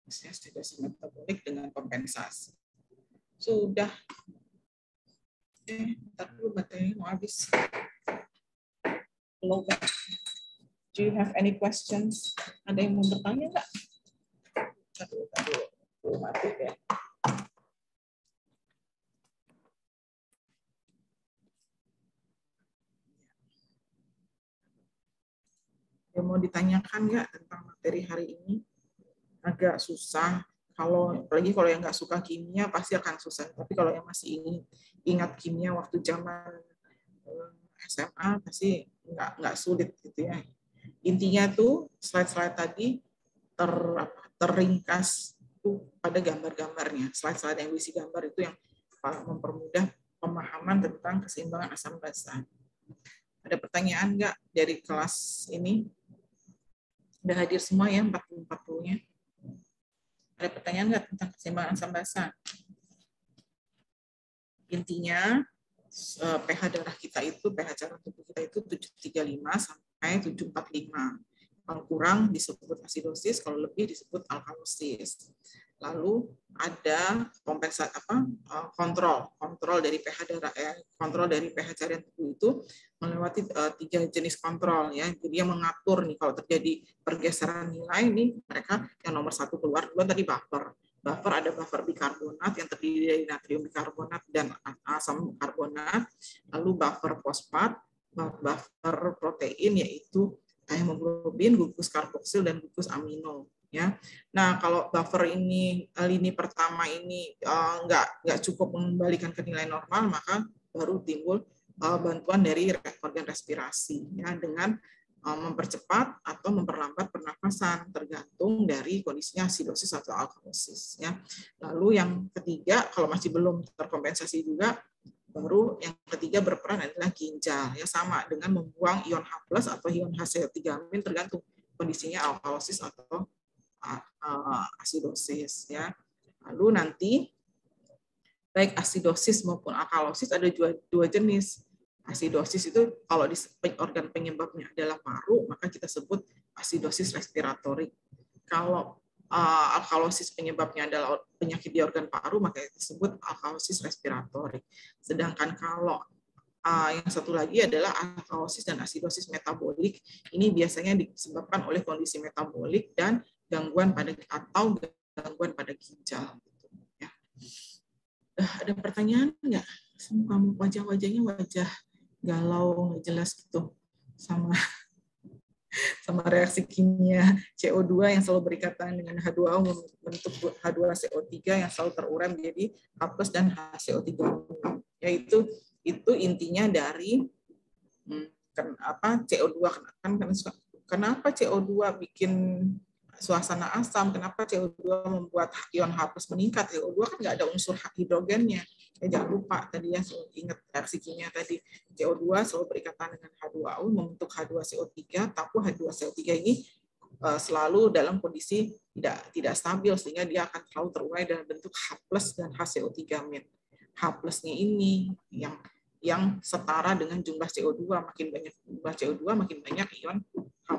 Asidosis metabolik dengan kompensasi. Sudah. Ntar dulu baterainya mau habis. Hello, do you have any questions? Ada yang mau bertanya nggak? Belum mati ya. Yang mau ditanyakan nggak tentang materi hari ini? Agak susah. Apalagi kalau yang nggak suka kimia pasti akan susah. Tapi kalau yang masih ingat kimia waktu zaman SMA pasti nggak sulit gitu ya. Intinya tuh slide-slide tadi terringkas tuh pada gambar-gambarnya. Slide-slide yang berisi gambar itu yang mempermudah pemahaman tentang keseimbangan asam basa. Ada pertanyaan nggak dari kelas ini? Udah hadir semua ya 40-40-nya? Ada pertanyaan nggak tentang keseimbangan asam basa? Intinya pH darah kita itu, pH cairan tubuh kita itu 735 sampai 745. Kalau kurang disebut asidosis, kalau lebih disebut alkalosis. Lalu ada kontrol dari pH darah, kontrol dari pH cairan tubuh itu melewati 3 jenis kontrol ya. Jadi yang mengatur nih kalau terjadi pergeseran nilai nih, mereka yang nomor 1 keluar, duluan tadi buffer. Buffer ada buffer bikarbonat yang terdiri dari natrium bikarbonat dan asam karbonat, lalu buffer fosfat, buffer protein yaitu hemoglobin, gugus karboksil dan gugus amino ya. Nah, kalau buffer ini lini pertama ini nggak cukup mengembalikan ke nilai normal, maka baru timbul bantuan dari organ respirasi ya dengan mempercepat atau memperlambat pernapasan tergantung dari kondisinya asidosis atau alkalosis ya. Lalu yang ketiga kalau masih belum terkompensasi juga, baru yang ketiga berperan adalah ginjal ya, sama dengan membuang ion H+ atau ion HCl3- tergantung kondisinya alkalosis atau asidosis ya. Lalu nanti baik asidosis maupun alkalosis ada dua jenis. Asidosis itu kalau di organ penyebabnya adalah paru, maka kita sebut asidosis respiratorik. Kalau alkalosis penyebabnya adalah penyakit di organ paru, maka disebut alkalosis respiratorik. Sedangkan kalau yang satu lagi adalah alkalosis dan asidosis metabolik. Ini biasanya disebabkan oleh kondisi metabolik dan gangguan pada ginjal. Ya. Ada pertanyaan nggak? Kamu wajah-wajahnya wajah galau, nggak jelas gitu sama reaksi kimia CO2 yang selalu berikatan dengan H2O membentuk H2CO3 yang selalu terurai menjadi H+ dan HCO3. Yaitu intinya dari CO2 kenapa CO2 bikin suasana asam, kenapa CO2 membuat ion H+ meningkat. CO2 kan nggak ada unsur hidrogennya. Jangan lupa tadi ya, ingat reaksi kimia tadi, CO2 selalu berikatan dengan H2O membentuk H2CO3, tapi H2CO3 ini selalu dalam kondisi tidak stabil sehingga dia akan selalu terurai dalam bentuk H+ dan HCO3-. H+-nya ini yang setara dengan jumlah CO2, makin banyak jumlah CO2 makin banyak ion H+.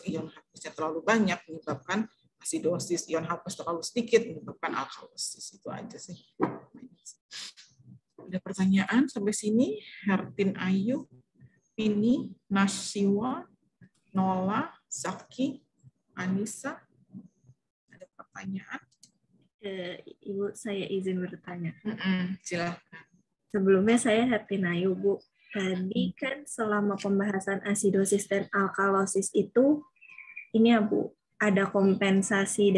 Ion H+-nya terlalu banyak menyebabkan asidosis, ion H+ terlalu sedikit menyebabkan alkalosis. Itu aja sih. Ada pertanyaan sampai sini? Hertin Ayu, Pini, Nasiwa, Nola, Zaki, Anissa. Ada pertanyaan? Ibu, saya izin bertanya. Silakan. Sebelumnya saya Hertin Ayu, Bu. Tadi kan selama pembahasan asidosis dan alkalosis itu, ini ya Bu, ada kompensasi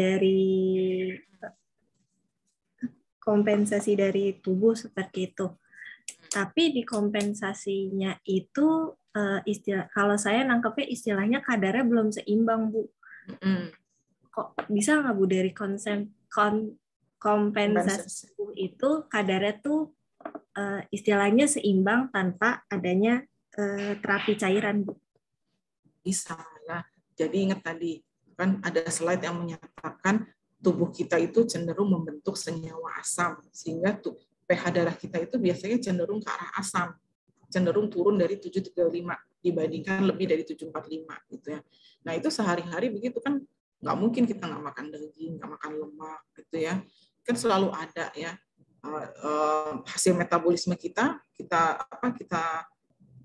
dari tubuh seperti itu. Tapi di kompensasinya itu kalau saya nangkepnya istilahnya kadarnya belum seimbang, Bu. Kok bisa nggak Bu dari kompensasi tubuh itu kadarnya tuh istilahnya seimbang tanpa adanya terapi cairan, Bu? Bisa ya. Jadi ingat tadi kan ada slide yang menyatakan tubuh kita itu cenderung membentuk senyawa asam, sehingga pH darah kita itu biasanya cenderung ke arah asam, cenderung turun dari 735 dibandingkan lebih dari 745 gitu ya. Nah itu sehari-hari begitu kan, nggak mungkin kita nggak makan daging, nggak makan lemak gitu ya, kan selalu ada ya hasil metabolisme kita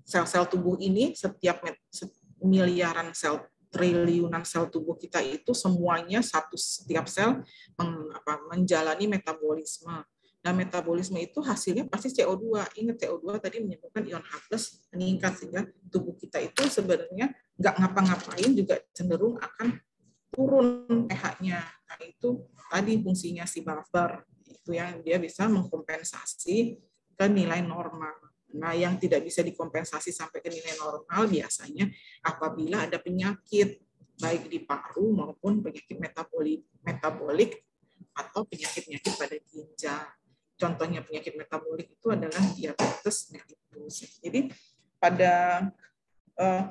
sel-sel tubuh ini, setiap miliaran sel, triliunan sel tubuh kita itu semuanya setiap sel menjalani metabolisme. Nah, metabolisme itu hasilnya pasti CO2. Ingat CO2 tadi menyebabkan ion H+ meningkat sehingga tubuh kita itu sebenarnya nggak ngapa-ngapain juga cenderung akan turun pH-nya. Nah, itu tadi fungsinya si buffer itu yang dia bisa mengkompensasi ke nilai normal. Nah, yang tidak bisa dikompensasi sampai ke nilai normal biasanya apabila ada penyakit, baik di paru maupun penyakit metabolik atau penyakit-penyakit pada ginjal. Contohnya penyakit metabolik itu adalah diabetes mellitus. Jadi pada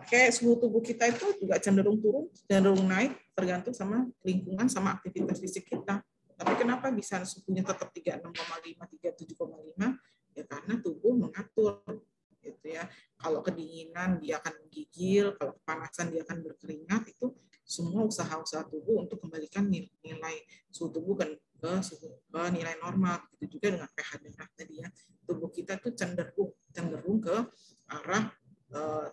kayak suhu tubuh kita itu juga cenderung turun, cenderung naik, tergantung sama lingkungan, sama aktivitas fisik kita. Tapi kenapa bisa suhunya tetap 36,5, 37,5? Ya karena tubuh mengatur, gitu ya. Kalau kedinginan dia akan menggigil, kalau kepanasan dia akan berkeringat. Itu semua usaha-usaha tubuh untuk kembalikan nilai suhu tubuh ke nilai normal. Itu juga dengan pH darah tadi ya. Tubuh kita tuh cenderung ke arah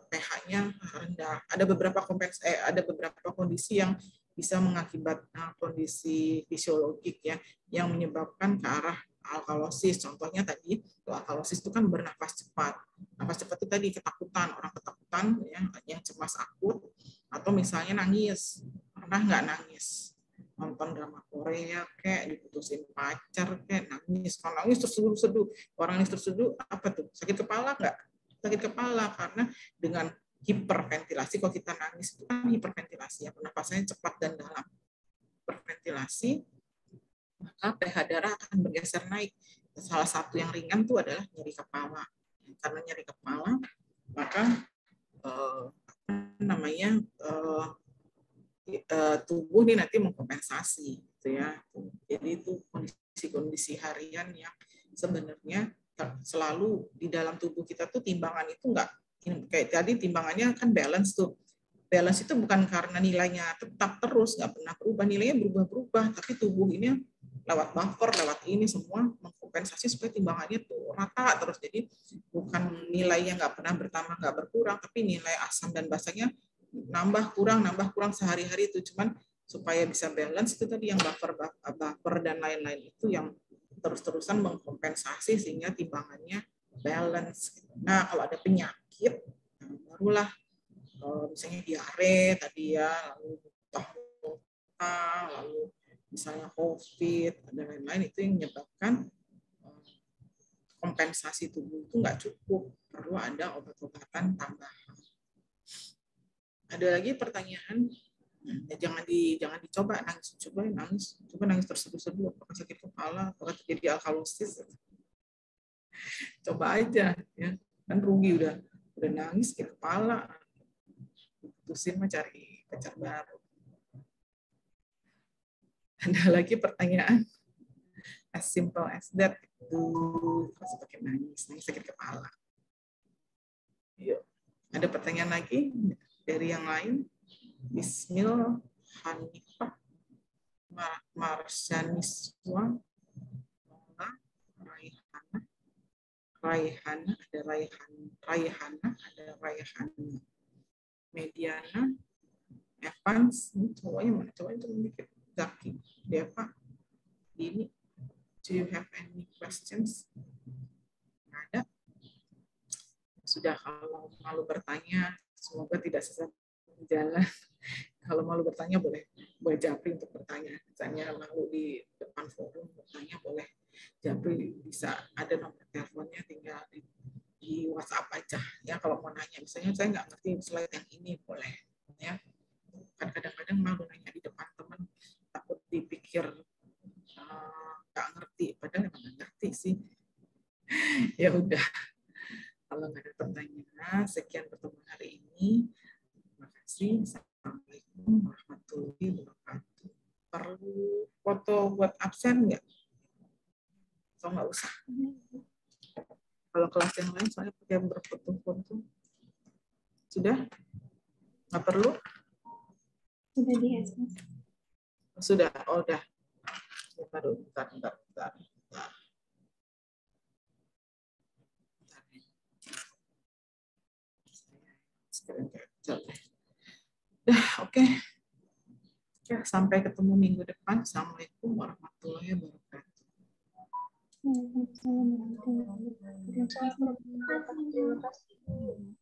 pH-nya rendah. Ada beberapa kondisi yang bisa mengakibatkan kondisi fisiologik ya, yang menyebabkan ke arah alkalosis. Contohnya tadi, alkalosis itu kan bernafas cepat. Nafas cepat itu tadi ketakutan, orang ketakutan ya, yang cemas akut, atau misalnya nangis. Pernah nggak nangis? Nonton drama Korea kayak diputusin pacar kayak nangis. Kalau nangis terseduh-seduh, orang nangis terseduh apa tuh? Sakit kepala nggak? Sakit kepala karena dengan hiperventilasi. Kalau kita nangis itu kan hiperventilasi ya, pernapasannya cepat dan dalam. Hiperventilasi, maka pH darah akan bergeser naik. Salah satu yang ringan itu adalah nyeri kepala. Karena nyeri kepala, maka tubuh ini nanti mengkompensasi, gitu ya. Jadi itu kondisi harian yang sebenarnya selalu di dalam tubuh kita tuh timbangan itu enggak kayak tadi, timbangannya kan balance tuh. Balance itu bukan karena nilainya tetap terus, nggak pernah berubah, nilainya berubah-berubah, tapi tubuh ini lewat buffer, lewat ini semua mengkompensasi supaya timbangannya tuh rata terus. Jadi bukan nilainya nggak pernah bertambah, nggak berkurang, tapi nilai asam dan basanya nambah kurang sehari-hari itu. Cuman supaya bisa balance itu tadi yang buffer dan lain-lain itu yang terus-terusan mengkompensasi sehingga timbangannya balance. Nah, kalau ada penyakit, barulah misalnya diare tadi ya, lalu muntah, lalu misalnya COVID, dan lain-lain, itu yang menyebabkan kompensasi tubuh itu nggak cukup, perlu ada obat-obatan tambahan. Ada lagi pertanyaan? Jangan dicoba nangis, coba nangis terseduh-seduh, apakah sakit kepala, apakah terjadi alkalosis? Coba aja ya, kan rugi udah nangis sakit kepala, putusin mah cari pacar baru. Ada lagi pertanyaan? As simple as that. Masih pakai nangis sakit kepala. Yuk. Ada pertanyaan lagi dari yang lain? Bismil, Hanifah, Marsyaniswa, Raihana, ada Raihana, ada Raihana, Mediana, Evans, ini cowoknya mana? Cowoknya itu sedikit. Zaki, Deva, ini. Do you have any questions? Nggak ada. Sudah, kalau malu bertanya, semoga tidak sesat jalan. Kalau malu bertanya boleh Japri untuk bertanya. Misalnya malu di depan forum bertanya, boleh Japri, bisa ada nomor teleponnya, tinggal di WhatsApp aja ya. Kalau mau nanya, misalnya saya nggak ngerti slide yang ini, boleh ya. Kan kadang-kadang malu nanya di depan teman, takut dipikir nggak ngerti, padahal emang nggak ngerti sih. Ya udah, kalau nggak ada pertanyaan, sekian pertemuan hari ini. Terima kasih. Assalamualaikum warahmatullahi wabarakatuh. Perlu foto buat absen nggak? Atau nggak usah? Kalau kelas yang lain saya pakai berfoto-foto. Sudah? Nggak perlu? Sudah di SMS. Sudah, oh udah. Bentar. Oke. Sampai ketemu minggu depan. Assalamualaikum warahmatullahi wabarakatuh. Terima kasih.